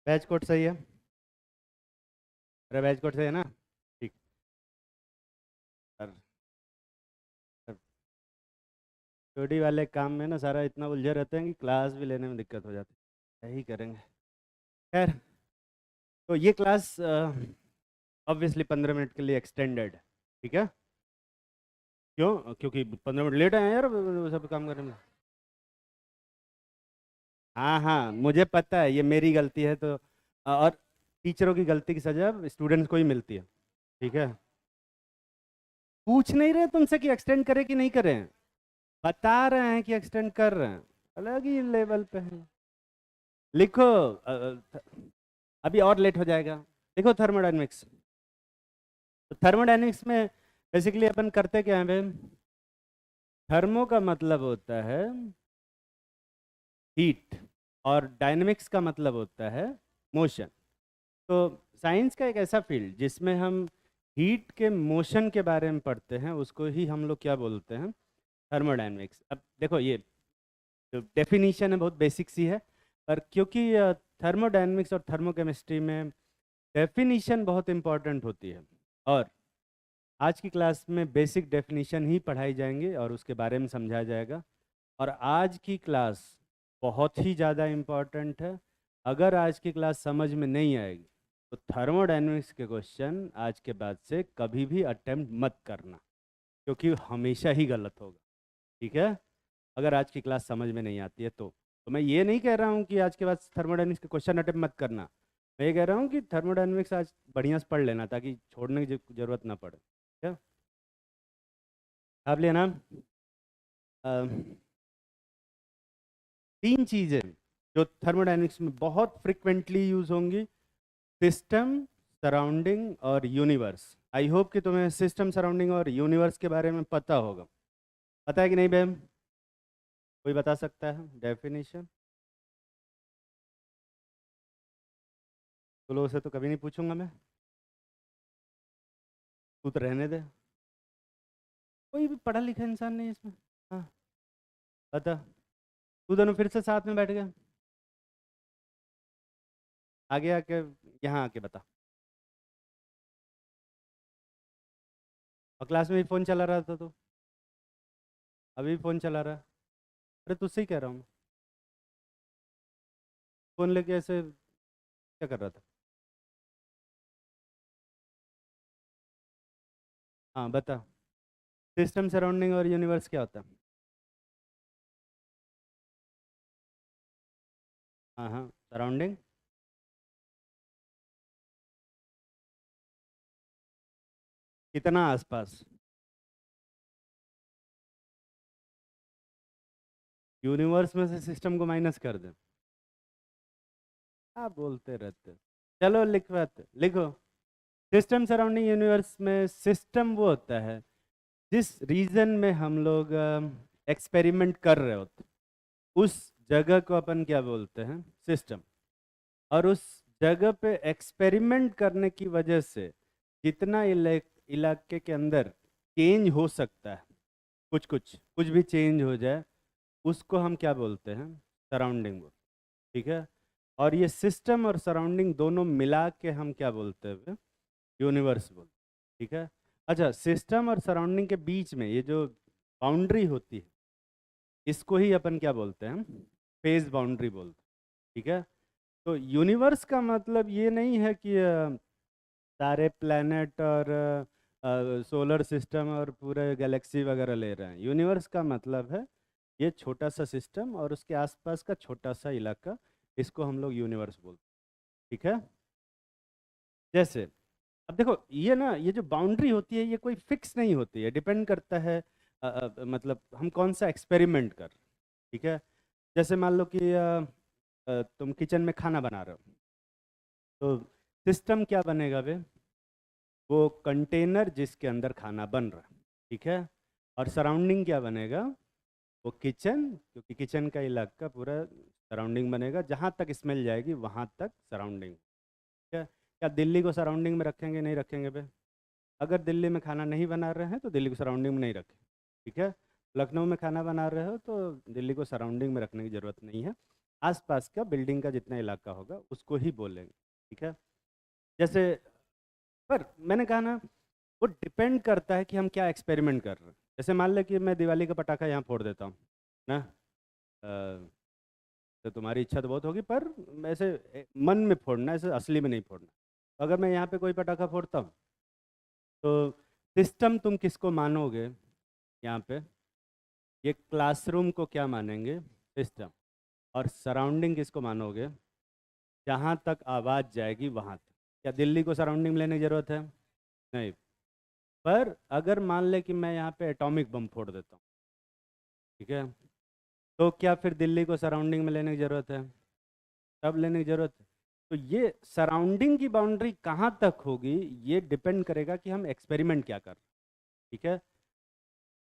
Batch code सही है? अरे बैच कोड सही है ना? ठीक। सर, स्टडी वाले काम में ना सारा इतना उलझे रहते हैं कि क्लास भी लेने में दिक्कत हो जाती है। यही करेंगे। खैर, तो ये क्लास ऑब्वियसली 15 मिनट के लिए एक्सटेंडेड है। ठीक है? क्यों? क्योंकि 15 मिनट लेट आए हैं यार वो सब काम करने में। हाँ हाँ, मुझे पता है ये मेरी गलती है, तो और टीचरों की गलती की सजा स्टूडेंट्स को ही मिलती है। ठीक है? पूछ नहीं रहे तुमसे कि एक्सटेंड करें कि नहीं करें, बता रहे हैं कि एक्सटेंड कर रहे हैं। अलग ही लेवल पे है। लिखो। अभी और लेट हो जाएगा। देखो थर्मोडायनेमिक्स। तो थर्मोडायनेमिक्स में बेसिकली अपन करते क्या है भाई? थर्मो का मतलब होता है हीट, और डायनेमिक्स का मतलब होता है मोशन। तो साइंस का एक ऐसा फील्ड जिसमें हम हीट के मोशन के बारे में पढ़ते हैं, उसको ही हम लोग क्या बोलते हैं? थर्मोडायनेमिक्स। अब देखो, ये जो डेफिनीशन है बहुत बेसिक सी है, पर क्योंकि थर्मोडायनेमिक्स और थर्मोकेमिस्ट्री में डेफिनीशन बहुत इंपॉर्टेंट होती है, और आज की क्लास में बेसिक डेफिनीशन ही पढ़ाई जाएंगे और उसके बारे में समझाया जाएगा। और आज की क्लास बहुत ही ज़्यादा इम्पॉर्टेंट है। अगर आज की क्लास समझ में नहीं आएगी तो थर्मोडायनेमिक्स के क्वेश्चन आज के बाद से कभी भी अटेम्प्ट मत करना, क्योंकि हमेशा ही गलत होगा। ठीक है? अगर आज की क्लास समझ में नहीं आती है तो मैं ये नहीं कह रहा हूँ कि आज के बाद थर्मोडायनेमिक्स के क्वेश्चन अटेम्प्ट मत करना। मैं ये कह रहा हूँ कि थर्मोडायनेमिक्स आज बढ़िया से पढ़ लेना, ताकि छोड़ने की जरूरत ना पड़े। ठीक है? आप लिया ना? अ, तीन चीज़ें जो थर्मोडायनेमिक्स में बहुत फ्रिक्वेंटली यूज होंगी: सिस्टम, सराउंडिंग और यूनिवर्स। आई होप कि तुम्हें सिस्टम, सराउंडिंग और यूनिवर्स के बारे में पता होगा। पता है कि नहीं बैम? कोई बता सकता है डेफिनेशन? तो लोगों से तो कभी नहीं पूछूंगा मैं। तू तो रहने दे। कोई भी पढ़ा लिखा इंसान नहीं है इसमें। हाँ, बता। तू दोनों फिर से साथ में बैठ गए। आगे आके, यहाँ आके बता। और क्लास में भी फ़ोन चला रहा था तो? अभी भी फ़ोन चला रहा है? अरे तुझसे ही कह रहा हूँ। फ़ोन लेके ऐसे क्या कर रहा था? हाँ बता। सिस्टम, सराउंडिंग और यूनिवर्स क्या होता है? हाँ हाँ, सराउंडिंग। कितना आसपास? यूनिवर्स में से सिस्टम को माइनस कर दे। आप बोलते रहते। चलो लिखवाते, लिखो। सिस्टम, सराउंडिंग, यूनिवर्स में सिस्टम वो होता है जिस रीजन में हम लोग एक्सपेरिमेंट कर रहे होते, उस जगह को अपन क्या बोलते हैं? सिस्टम। और उस जगह पे एक्सपेरिमेंट करने की वजह से जितना इलाके के अंदर चेंज हो सकता है, कुछ कुछ कुछ भी चेंज हो जाए, उसको हम क्या बोलते हैं? सराउंडिंग बोलते हैं। ठीक है? और ये सिस्टम और सराउंडिंग दोनों मिला के हम क्या बोलते हैं? यूनिवर्स बोलते हैं। ठीक है? अच्छा, सिस्टम और सराउंडिंग के बीच में ये जो बाउंड्री होती है, इसको ही अपन क्या बोलते हैं? फेज बाउंड्री बोलते हैं। ठीक है? तो यूनिवर्स का मतलब ये नहीं है कि सारे प्लैनेट और सोलर सिस्टम और पूरे गैलेक्सी वगैरह ले रहे हैं। यूनिवर्स का मतलब है ये छोटा सा सिस्टम और उसके आसपास का छोटा सा इलाका, इसको हम लोग यूनिवर्स बोलते हैं। ठीक है? जैसे अब देखो, ये ना, ये जो बाउंड्री होती है ये कोई फिक्स नहीं होती है, डिपेंड करता है मतलब हम कौन सा एक्सपेरिमेंट कर। ठीक है? जैसे मान लो कि तुम किचन में खाना बना रहे हो, तो सिस्टम क्या बनेगा बे? वो कंटेनर जिसके अंदर खाना बन रहा है। ठीक है? और सराउंडिंग क्या बनेगा? वो किचन, क्योंकि किचन का इलाका पूरा सराउंडिंग बनेगा, जहाँ तक स्मेल जाएगी वहाँ तक सराउंडिंग। ठीक है? क्या दिल्ली को सराउंडिंग में रखेंगे? नहीं रखेंगे बे। अगर दिल्ली में खाना नहीं बना रहे हैं तो दिल्ली को सराउंडिंग में नहीं रखें। ठीक है? लखनऊ में खाना बना रहे हो तो दिल्ली को सराउंडिंग में रखने की ज़रूरत नहीं है। आसपास का बिल्डिंग का जितना इलाका होगा उसको ही बोलेंगे, ठीक है। जैसे, पर मैंने कहा ना, वो डिपेंड करता है कि हम क्या एक्सपेरिमेंट कर रहे हैं। जैसे मान ले कि मैं दिवाली का पटाखा यहाँ फोड़ देता हूँ ना, तो तुम्हारी इच्छा तो बहुत होगी, पर ऐसे मन में फोड़ना, ऐसे असली में नहीं फोड़ना। तो अगर मैं यहाँ पे कोई पटाखा फोड़ता हूँ, तो सिस्टम तुम किसको मानोगे यहाँ पे? ये क्लासरूम को क्या मानेंगे? सिस्टम। और सराउंडिंग किसको मानोगे? जहाँ तक आवाज़ जाएगी वहाँ तक। क्या दिल्ली को सराउंडिंग में लेने की ज़रूरत है? नहीं। पर अगर मान ले कि मैं यहाँ पे एटॉमिक बम फोड़ देता हूँ, ठीक है, तो क्या फिर दिल्ली को सराउंडिंग में लेने की ज़रूरत है? तब लेने की ज़रूरत है। तो ये सराउंडिंग की बाउंड्री कहाँ तक होगी, ये डिपेंड करेगा कि हम एक्सपेरिमेंट क्या कर रहे हैं, ठीक है।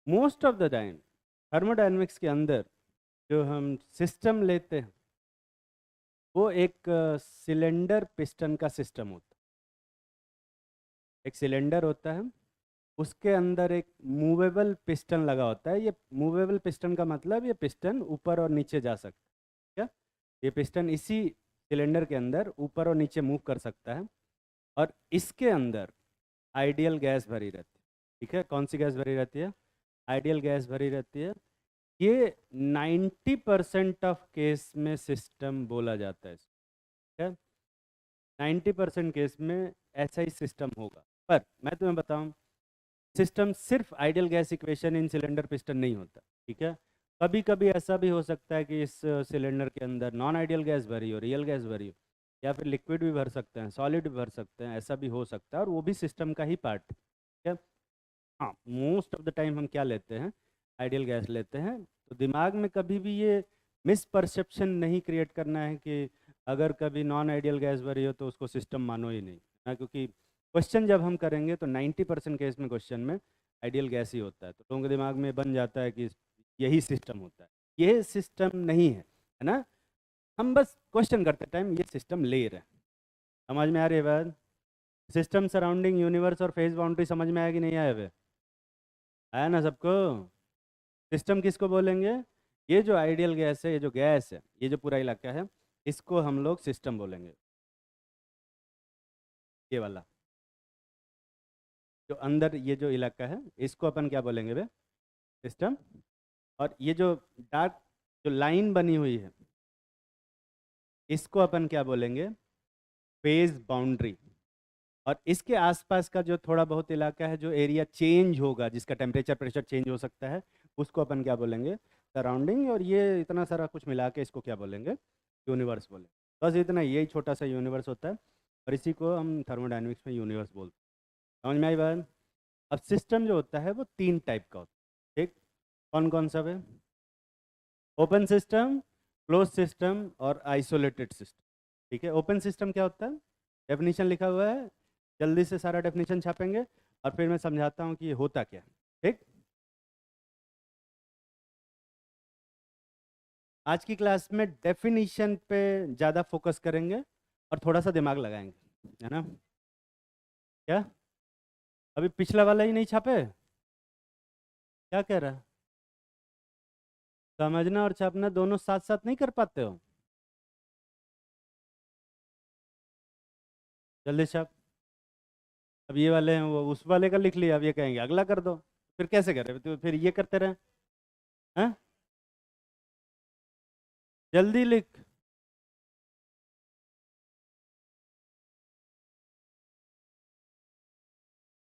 Most of the time thermodynamics के अंदर जो हम सिस्टम लेते हैं वो एक सिलेंडर पिस्टन का सिस्टम होता है। एक सिलेंडर होता है, उसके अंदर एक मूवेबल पिस्टन लगा होता है। ये मूवेबल पिस्टन का मतलब ये पिस्टन ऊपर और नीचे जा सकता है, क्या? ये पिस्टन इसी सिलेंडर के अंदर ऊपर और नीचे मूव कर सकता है। और इसके अंदर आइडियल गैस भरी रहती है, ठीक है। कौन सी गैस भरी रहती है? आइडियल गैस भरी रहती है। ये 90% ऑफ केस में सिस्टम बोला जाता है, ठीक है। 90% केस में ऐसा ही सिस्टम होगा। पर मैं तुम्हें बताऊं, सिस्टम सिर्फ ideal gas equation in cylinder piston नहीं होता, ठीक है। कभी कभी ऐसा भी हो सकता है कि इस सिलेंडर के अंदर नॉन आइडियल गैस भरी हो, रियल गैस भरी हो, या फिर लिक्विड भी भर सकते हैं, सॉलिड भी भर सकते हैं, ऐसा भी हो सकता है, और वो भी सिस्टम का ही पार्ट, ठीक है। हाँ, मोस्ट ऑफ द टाइम हम क्या लेते हैं? आइडियल गैस लेते हैं। तो दिमाग में कभी भी ये मिसपरसेप्शन नहीं क्रिएट करना है कि अगर कभी नॉन आइडियल गैस भरी हो तो उसको सिस्टम मानो ही नहीं, ना, क्योंकि क्वेश्चन जब हम करेंगे तो 90% केस में क्वेश्चन में आइडियल गैस ही होता है। तो लोगों के दिमाग में बन जाता है कि यही सिस्टम होता है। ये सिस्टम नहीं है ना। हम बस क्वेश्चन करते टाइम ये सिस्टम ले रहे हैं। समझ में आ रही है बात? सिस्टम सराउंडिंग यूनिवर्स और फेज बाउंड्री समझ में आया कि नहीं आया? आया ना सबको? सिस्टम किसको बोलेंगे? ये जो आइडियल गैस है, ये जो गैस है, ये जो पूरा इलाका है, इसको हम लोग सिस्टम बोलेंगे। ये वाला जो अंदर ये जो इलाका है, इसको अपन क्या बोलेंगे बे? सिस्टम। और ये जो डार्क जो लाइन बनी हुई है, इसको अपन क्या बोलेंगे? Phase boundary. और इसके आसपास का जो थोड़ा बहुत इलाका है, जो एरिया चेंज होगा, जिसका टेम्परेचर प्रेशर चेंज हो सकता है, उसको अपन क्या बोलेंगे? सराउंडिंग। और ये इतना सारा कुछ मिला के इसको क्या बोलेंगे? यूनिवर्स बोलेंगे। बस इतना, यही छोटा सा यूनिवर्स होता है, और इसी को हम थर्मोडायनेमिक्स में यूनिवर्स बोलते हैं। समझ में आई बात? अब सिस्टम जो होता है वो 3 टाइप का होता है, ठीक। कौन कौन सा है? ओपन सिस्टम, क्लोज सिस्टम और आइसोलेटेड सिस्टम, ठीक है। ओपन सिस्टम क्या होता है? डेफिनेशन लिखा हुआ है, जल्दी से सारा डेफिनेशन छापेंगे और फिर मैं समझाता हूँ कि ये होता क्या है, ठीक। आज की क्लास में डेफिनेशन पे ज़्यादा फोकस करेंगे और थोड़ा सा दिमाग लगाएंगे, है ना? क्या अभी पिछला वाला ही नहीं छापे? क्या कह रहा है? समझना और छापना दोनों साथ साथ नहीं कर पाते हो? जल्दी छाप। अब ये वाले हैं, वो उस वाले का लिख लिया, अब ये कहेंगे अगला कर दो। फिर कैसे करें? तो फिर ये करते रहे, हैं? जल्दी लिख।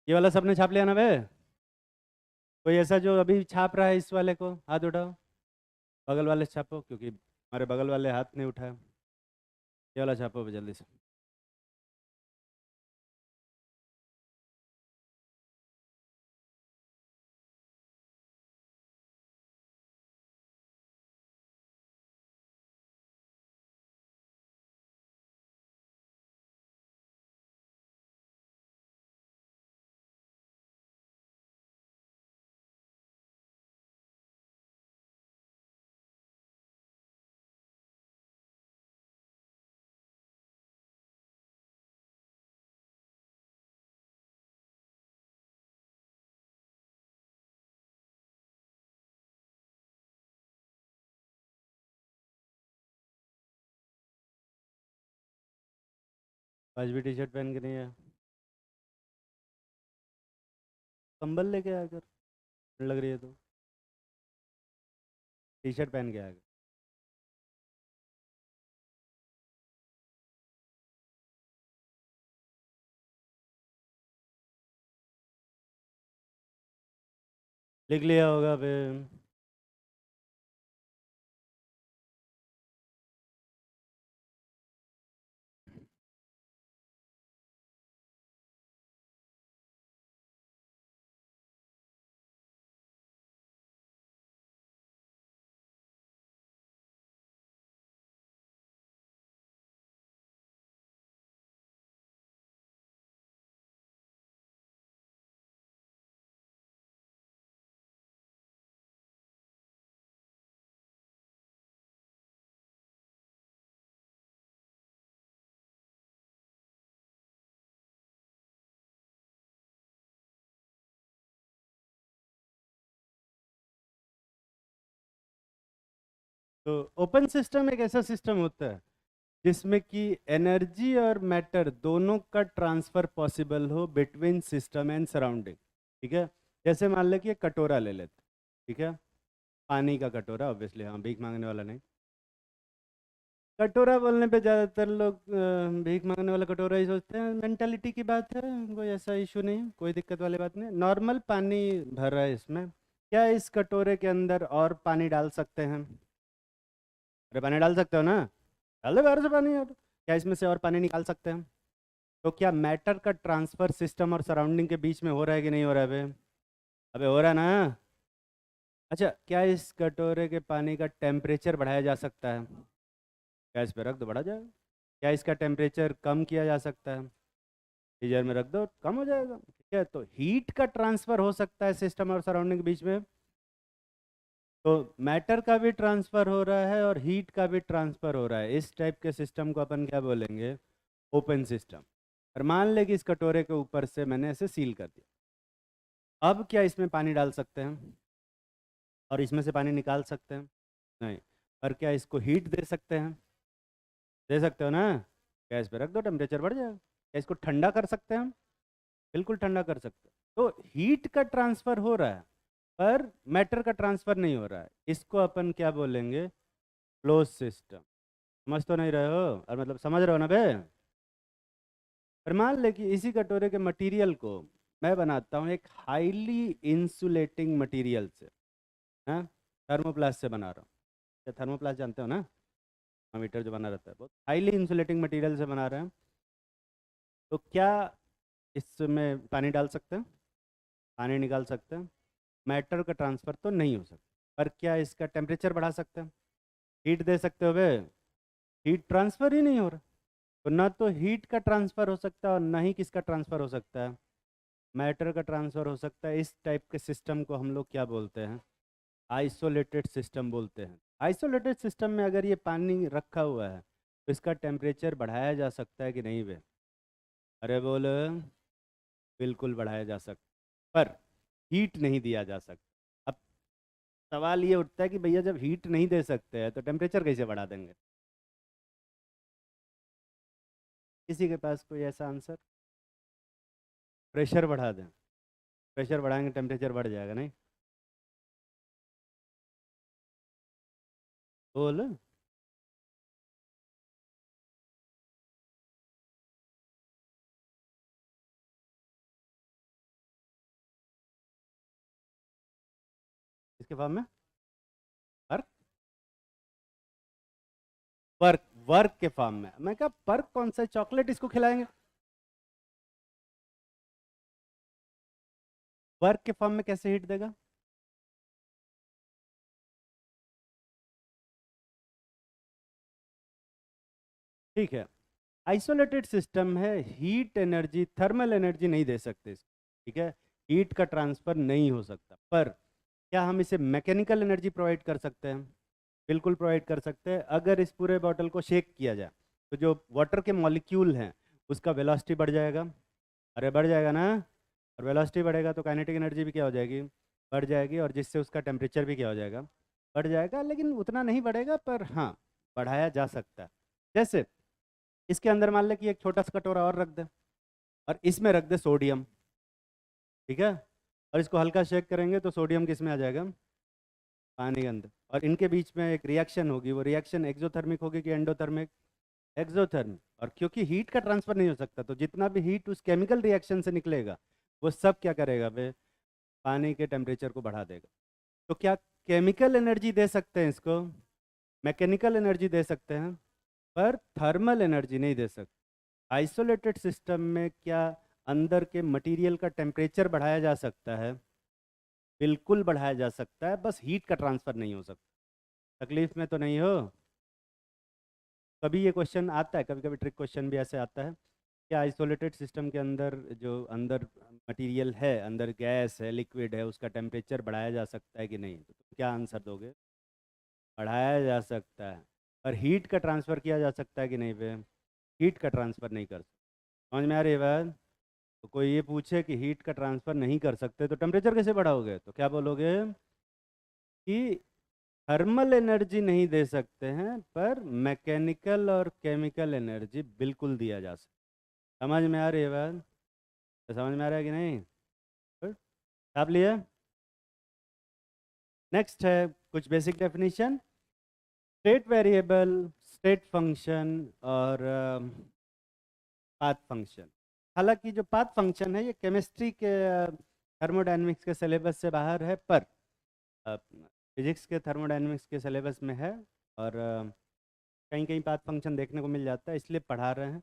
ये वाला सबने छाप लिया ना बे? कोई ऐसा जो अभी छाप रहा है इस वाले को, हाथ उठाओ। बगल वाले से छापो, क्योंकि हमारे बगल वाले हाथ नहीं उठाया। ये वाला छापो जल्दी से। आज भी टी शर्ट पहन के नहीं आया? कंबल लेके आया कर, ठंड लग रही है तो। टी शर्ट पहन के आया कर। लिख लिया होगा फिर। तो ओपन सिस्टम एक ऐसा सिस्टम होता है जिसमें कि एनर्जी और मैटर दोनों का ट्रांसफर पॉसिबल हो बिटवीन सिस्टम एंड सराउंडिंग। ठीक है, जैसे मान लो कि एक कटोरा ले लेते। ठीक है, पानी का कटोरा, ऑब्वियसली, हाँ, भीख मांगने वाला नहीं। कटोरा बोलने पे ज़्यादातर लोग भीख मांगने वाला कटोरा ही सोचते हैं। मेंटालिटी की बात है, कोई ऐसा इशू नहीं है, कोई दिक्कत वाली बात नहीं। नॉर्मल पानी भर रहा है इसमें, क्या इस कटोरे के अंदर और पानी डाल सकते हैं? अरे पानी डाल सकते हो ना, डाल दो बाहर से पानी। और क्या इसमें से और पानी निकाल सकते हैं? तो क्या मैटर का ट्रांसफर सिस्टम और सराउंडिंग के बीच में हो रहा है कि नहीं हो रहा है बे? अबे हो रहा है ना। अच्छा, क्या इस कटोरे के पानी का टेम्परेचर बढ़ाया जा सकता है? गैस पे रख दो, बढ़ा जाएगा। क्या इसका टेम्परेचर कम किया जा सकता है? फ्रीजर में रख दो, कम हो जाएगा। ठीक है, तो हीट का ट्रांसफर हो सकता है सिस्टम और सराउंडिंग के बीच में। तो मैटर का भी ट्रांसफर हो रहा है और हीट का भी ट्रांसफर हो रहा है। इस टाइप के सिस्टम को अपन क्या बोलेंगे? Open system. और मान ले कि इस कटोरे के ऊपर से मैंने ऐसे सील कर दिया। अब क्या इसमें पानी डाल सकते हैं और इसमें से पानी निकाल सकते हैं? नहीं। और क्या इसको हीट दे सकते हैं? दे सकते हो ना। गैस पे रख दो, टेम्परेचर बढ़ जाएगा। क्या इसको ठंडा कर सकते हैं हम? बिल्कुल ठंडा कर सकते हैं। तो हीट का ट्रांसफर हो रहा है पर मैटर का ट्रांसफर नहीं हो रहा है। इसको अपन क्या बोलेंगे? Close system. समझ तो नहीं रहे हो? और मतलब समझ रहे हो ना बे? पर मान ले कि इसी कटोरे के मटेरियल को मैं बनाता हूँ एक हाईली इंसुलेटिंग मटेरियल से। हाँ, थर्मोप्लास्ट से बना रहा हूँ। क्या थर्मोप्लास्ट जानते हो ना? हीटर जो बना रहता है, बहुत हाईली इंसुलेटिंग मटेरियल से बना रहे हैं। तो क्या इसमें पानी डाल सकते हैं? पानी निकाल सकते हैं? मैटर का ट्रांसफ़र तो नहीं हो सकता। पर क्या इसका टेम्परेचर बढ़ा सकते हैं? हीट दे सकते हो बे? हीट ट्रांसफ़र ही नहीं हो रहा। तो ना तो हीट का ट्रांसफ़र हो सकता है और ना ही किसका ट्रांसफ़र हो सकता है? मैटर का ट्रांसफ़र हो सकता है। इस टाइप के सिस्टम को हम लोग क्या बोलते हैं? आइसोलेटेड सिस्टम बोलते हैं। आइसोलेटेड सिस्टम में अगर ये पानी रखा हुआ है तो इसका टेम्परेचर बढ़ाया जा सकता है कि नहीं बे? अरे बोल। बिल्कुल बढ़ाया जा सकता, पर हीट नहीं दिया जा सकता। अब सवाल ये उठता है कि भैया जब हीट नहीं दे सकते हैं तो टेम्परेचर कैसे बढ़ा देंगे? किसी के पास कोई ऐसा आंसर? प्रेशर बढ़ा दें। प्रेशर बढ़ाएंगे टेम्परेचर बढ़ जाएगा, नहीं? बोल। इसके फॉर्म में वर्क। वर्क, वर्क के फॉर्म में। मैं कहा वर्क कौन सा, चॉकलेट इसको खिलाएंगे? वर्क के फॉर्म में कैसे हीट देगा? ठीक है, आइसोलेटेड सिस्टम है, हीट एनर्जी, थर्मल एनर्जी नहीं दे सकते इसको। ठीक है, हीट का ट्रांसफर नहीं हो सकता। पर क्या हम इसे मैकेनिकल एनर्जी प्रोवाइड कर सकते हैं? बिल्कुल प्रोवाइड कर सकते हैं। अगर इस पूरे बॉटल को शेक किया जाए तो जो वाटर के मॉलिक्यूल हैं उसका वेलोसिटी बढ़ जाएगा। अरे बढ़ जाएगा ना। और वेलोसिटी बढ़ेगा तो काइनेटिक एनर्जी भी क्या हो जाएगी? बढ़ जाएगी। और जिससे उसका टेम्परेचर भी क्या हो जाएगा? बढ़ जाएगा। लेकिन उतना नहीं बढ़ेगा, पर हाँ, बढ़ाया जा सकता है। जैसे इसके अंदर मान ले कि एक छोटा सा कटोरा और रख दे और इसमें रख दे सोडियम, ठीक है, और इसको हल्का शेक करेंगे तो सोडियम किस में आ जाएगा, पानी के अंदर, और इनके बीच में एक रिएक्शन होगी, वो रिएक्शन एक्सोथर्मिक होगी कि एंडोथर्मिक, एक्सोथर्मिक, और क्योंकि हीट का ट्रांसफर नहीं हो सकता तो जितना भी हीट उस केमिकल रिएक्शन से निकलेगा वो सब क्या करेगा वे, पानी के टेम्परेचर को बढ़ा देगा। तो क्या केमिकल एनर्जी दे सकते हैं इसको, मैकेनिकल एनर्जी दे सकते हैं, पर थर्मल एनर्जी नहीं दे सकते। आइसोलेटेड सिस्टम में क्या अंदर के मटेरियल का टेम्परेचर बढ़ाया जा सकता है, बिल्कुल बढ़ाया जा सकता है, बस हीट का ट्रांसफर नहीं हो सकता। तकलीफ में तो नहीं हो। कभी ये क्वेश्चन आता है, कभी कभी ट्रिक क्वेश्चन भी ऐसे आता है, क्या आइसोलेटेड सिस्टम के अंदर जो अंदर मटेरियल है, अंदर गैस है, लिक्विड है, उसका टेम्परेचर बढ़ाया जा सकता है कि नहीं, तो तुम क्या आंसर दोगे, बढ़ाया जा सकता है, पर हीट का ट्रांसफ़र किया जा सकता है कि नहीं पे, हीट का ट्रांसफ़र नहीं कर सकते। समझ में आ रही है बात। तो कोई ये पूछे कि हीट का ट्रांसफ़र नहीं कर सकते तो टेम्परेचर कैसे बढ़ाओगे, तो क्या बोलोगे कि थर्मल एनर्जी नहीं दे सकते हैं पर मैकेनिकल और केमिकल एनर्जी बिल्कुल दिया जा सकता। समझ में आ रही है बात, तो समझ में आ रहा है कि नहीं, Good. आप लिए। नेक्स्ट है कुछ basic definition, state variable, state function और पाथ फंक्शन। हालांकि जो पाथ फंक्शन है ये केमिस्ट्री के थर्मोडायनेमिक्स के सिलेबस से बाहर है, पर फिजिक्स के थर्मोडायनेमिक्स के सिलेबस में है, और कहीं कहीं पाथ फंक्शन देखने को मिल जाता है, इसलिए पढ़ा रहे हैं।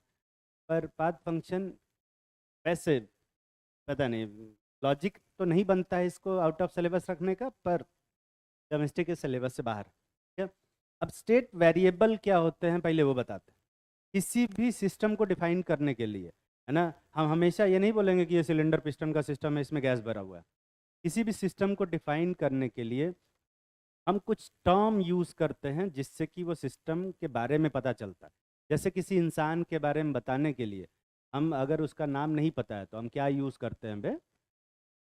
पर पाथ फंक्शन वैसे पता नहीं, लॉजिक तो नहीं बनता है इसको आउट ऑफ सिलेबस रखने का, पर केमिस्ट्री के सिलेबस से बाहर, ठीक है। अब स्टेट वेरिएबल क्या होते हैं पहले वो बताते हैं। किसी भी सिस्टम को डिफाइन करने के लिए, है ना, हम हमेशा ये नहीं बोलेंगे कि ये सिलेंडर पिस्टन का सिस्टम है, इसमें गैस भरा हुआ है। किसी भी सिस्टम को डिफाइन करने के लिए हम कुछ टर्म यूज़ करते हैं जिससे कि वो सिस्टम के बारे में पता चलता है। जैसे किसी इंसान के बारे में बताने के लिए हम अगर उसका नाम नहीं पता है तो हम क्या यूज़ करते हैं बे,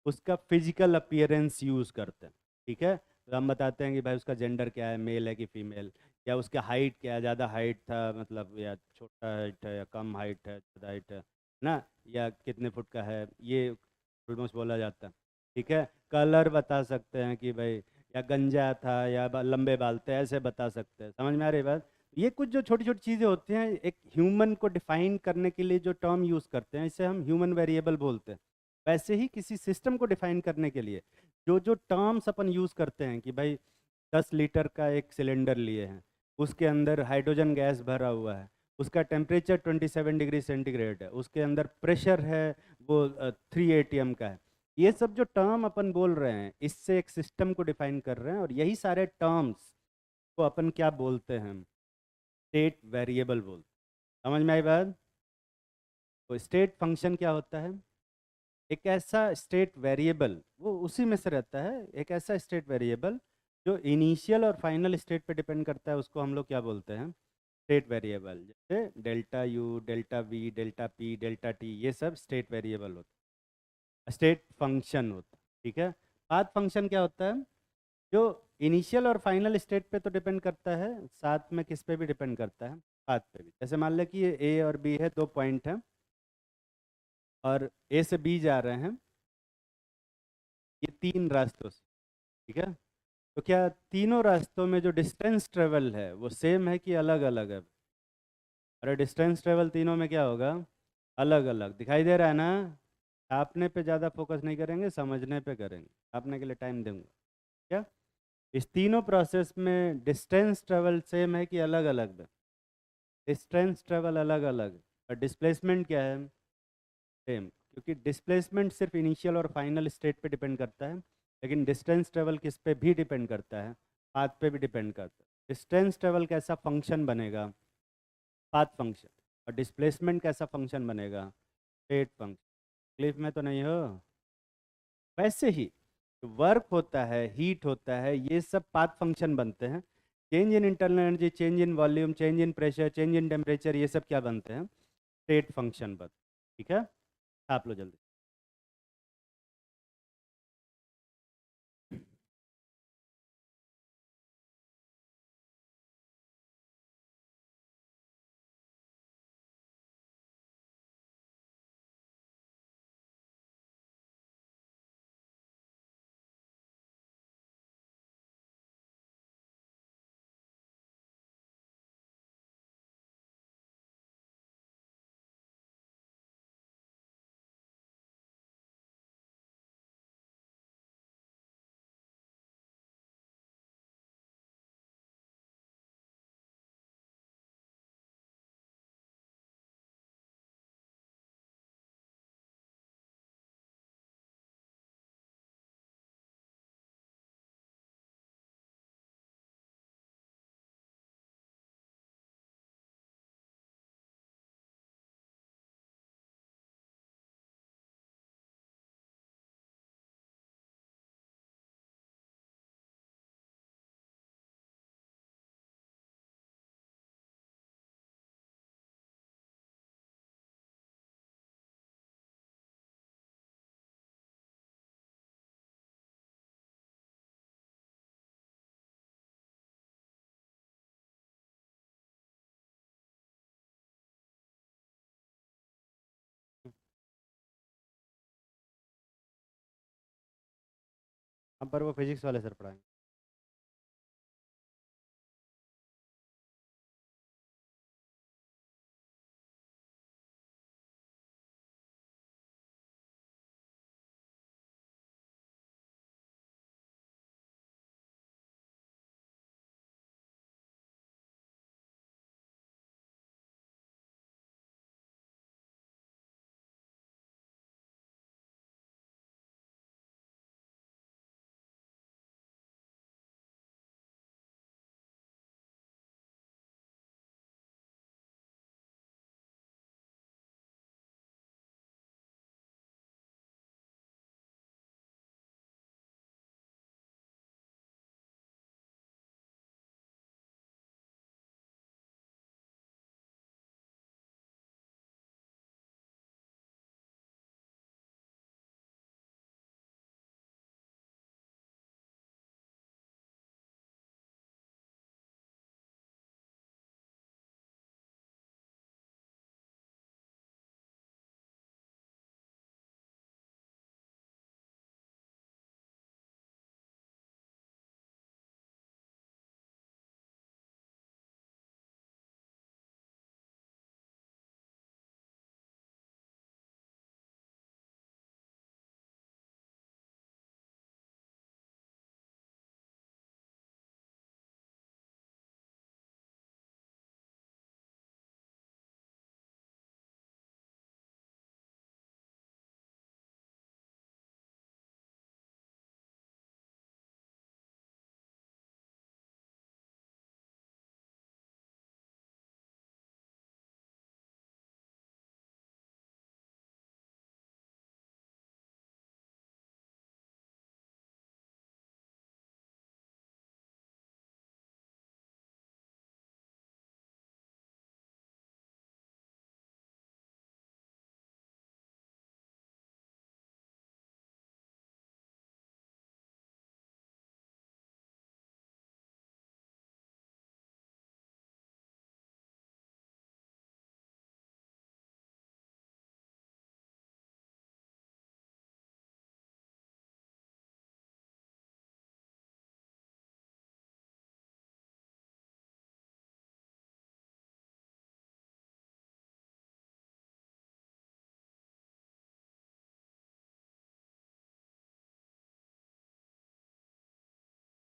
उसका फिजिकल अपीयरेंस यूज़ करते हैं, ठीक है। तो हम बताते हैं कि भाई उसका जेंडर क्या है, मेल है कि फीमेल, या उसका हाइट क्या है, ज़्यादा हाइट था मतलब, या छोटा हाइट है, या कम हाइट है, ज़्यादा हाइट है ना, या कितने फुट का है, ये ऑलमोस्ट बोला जाता है, ठीक है। कलर बता सकते हैं कि भाई या गंजा था या लंबे बाल थे, ऐसे बता सकते हैं। समझ में आ रही बात। ये कुछ जो छोटी छोटी चीज़ें होती हैं एक ह्यूमन को डिफाइन करने के लिए जो टर्म यूज़ करते हैं, इसे हम ह्यूमन वेरिएबल बोलते हैं। वैसे ही किसी सिस्टम को डिफाइन करने के लिए जो जो टर्म्स अपन यूज़ करते हैं कि भाई 10 लीटर का एक सिलेंडर लिए हैं, उसके अंदर हाइड्रोजन गैस भरा हुआ है, उसका टेम्परेचर 27 डिग्री सेंटीग्रेड है, उसके अंदर प्रेशर है वो 3 atm का है, ये सब जो टर्म अपन बोल रहे हैं इससे एक सिस्टम को डिफाइन कर रहे हैं, और यही सारे टर्म्स को अपन क्या बोलते हैं, स्टेट वेरिएबल बोलते हैं। समझ में आई बात। तो स्टेट फंक्शन क्या होता है, एक ऐसा स्टेट वेरिएबल, वो उसी में से रहता है, एक ऐसा स्टेट वेरिएबल जो इनिशियल और फाइनल स्टेट पे डिपेंड करता है, उसको हम लोग क्या बोलते हैं, स्टेट वेरिएबल। जैसे delta U, delta we, delta P, delta T, ये सब स्टेट वेरिएबल होते हैं, स्टेट फंक्शन होता है, ठीक है। पाथ फंक्शन क्या होता है, जो इनिशियल और फाइनल स्टेट पे तो डिपेंड करता है, साथ में किस पे भी डिपेंड करता है, पाथ पे भी। जैसे मान लें कि ये ए और बी है, 2 पॉइंट हैं, और ए से बी जा रहे हैं ये 3 रास्तों से, ठीक है। तो क्या तीनों रास्तों में जो डिस्टेंस ट्रेवल है वो सेम है कि अलग अलग है, अरे डिस्टेंस ट्रेवल तीनों में क्या होगा, अलग अलग दिखाई दे रहा है ना। छापने पे ज़्यादा फोकस नहीं करेंगे, समझने पे करेंगे, छापने के लिए टाइम दूंगा। क्या इस तीनों प्रोसेस में डिस्टेंस ट्रेवल सेम है कि अलग अलग है, डिस्टेंस ट्रेवल अलग अलग है, और डिस्प्लेसमेंट क्या है, सेम, क्योंकि डिस्प्लेसमेंट सिर्फ इनिशियल और फाइनल स्टेट पे डिपेंड करता है, लेकिन डिस्टेंस ट्रेवल किस पे भी डिपेंड करता है, पाथ पे भी डिपेंड करता है। डिस्टेंस ट्रेवल कैसा फंक्शन बनेगा, पाथ फंक्शन, और डिस्प्लेसमेंट कैसा फंक्शन बनेगा, स्टेट फंक्शन। क्लिफ में तो नहीं हो। वैसे ही वर्क होता है, हीट होता है, ये सब पाथ फंक्शन बनते हैं। Change in internal energy, change in volume, change in pressure, change in temperature, ये सब क्या बनते हैं, स्टेट फंक्शन बनते हैं, ठीक है। आप लो जल्दी। हम पर वो फिजिक्स वाले सर पढ़ाएंगे।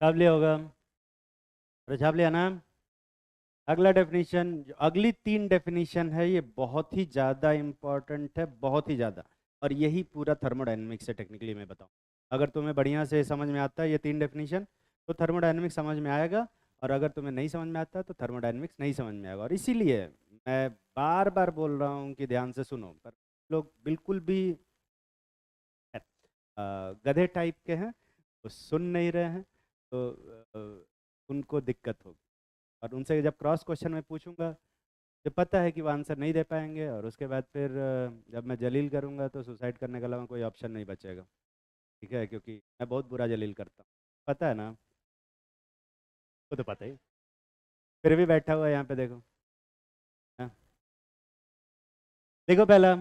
छाप लिया होगा, अरे छाप लिया ना। अगला डेफिनेशन, जो अगली तीन डेफिनेशन है, ये बहुत ही ज़्यादा इम्पोर्टेंट है, बहुत ही ज़्यादा। और यही पूरा थर्मोडायनेमिक्स है टेक्निकली मैं बताऊँ। अगर तुम्हें बढ़िया से समझ में आता है ये तीन डेफिनेशन, तो थर्मोडायनेमिक्स समझ में आएगा। और अगर तुम्हें नहीं समझ में आता तो थर्मोडायनेमिक्स नहीं समझ में आएगा। और इसीलिए मैं बार बार बोल रहा हूँ कि ध्यान से सुनो, पर लोग बिल्कुल भी गधे टाइप के हैं, वो सुन नहीं रहे हैं, तो उनको दिक्कत होगी। और उनसे जब क्रॉस क्वेश्चन में पूछूंगा, जो पता है कि वो आंसर नहीं दे पाएंगे, और उसके बाद फिर जब मैं जलील करूंगा तो सुसाइड करने के अलावा कोई ऑप्शन नहीं बचेगा। ठीक है, क्योंकि मैं बहुत बुरा जलील करता हूँ, पता है ना, वो तो पता ही। फिर भी बैठा हुआ है यहाँ पे, देखो। हाँ, देखो पहला,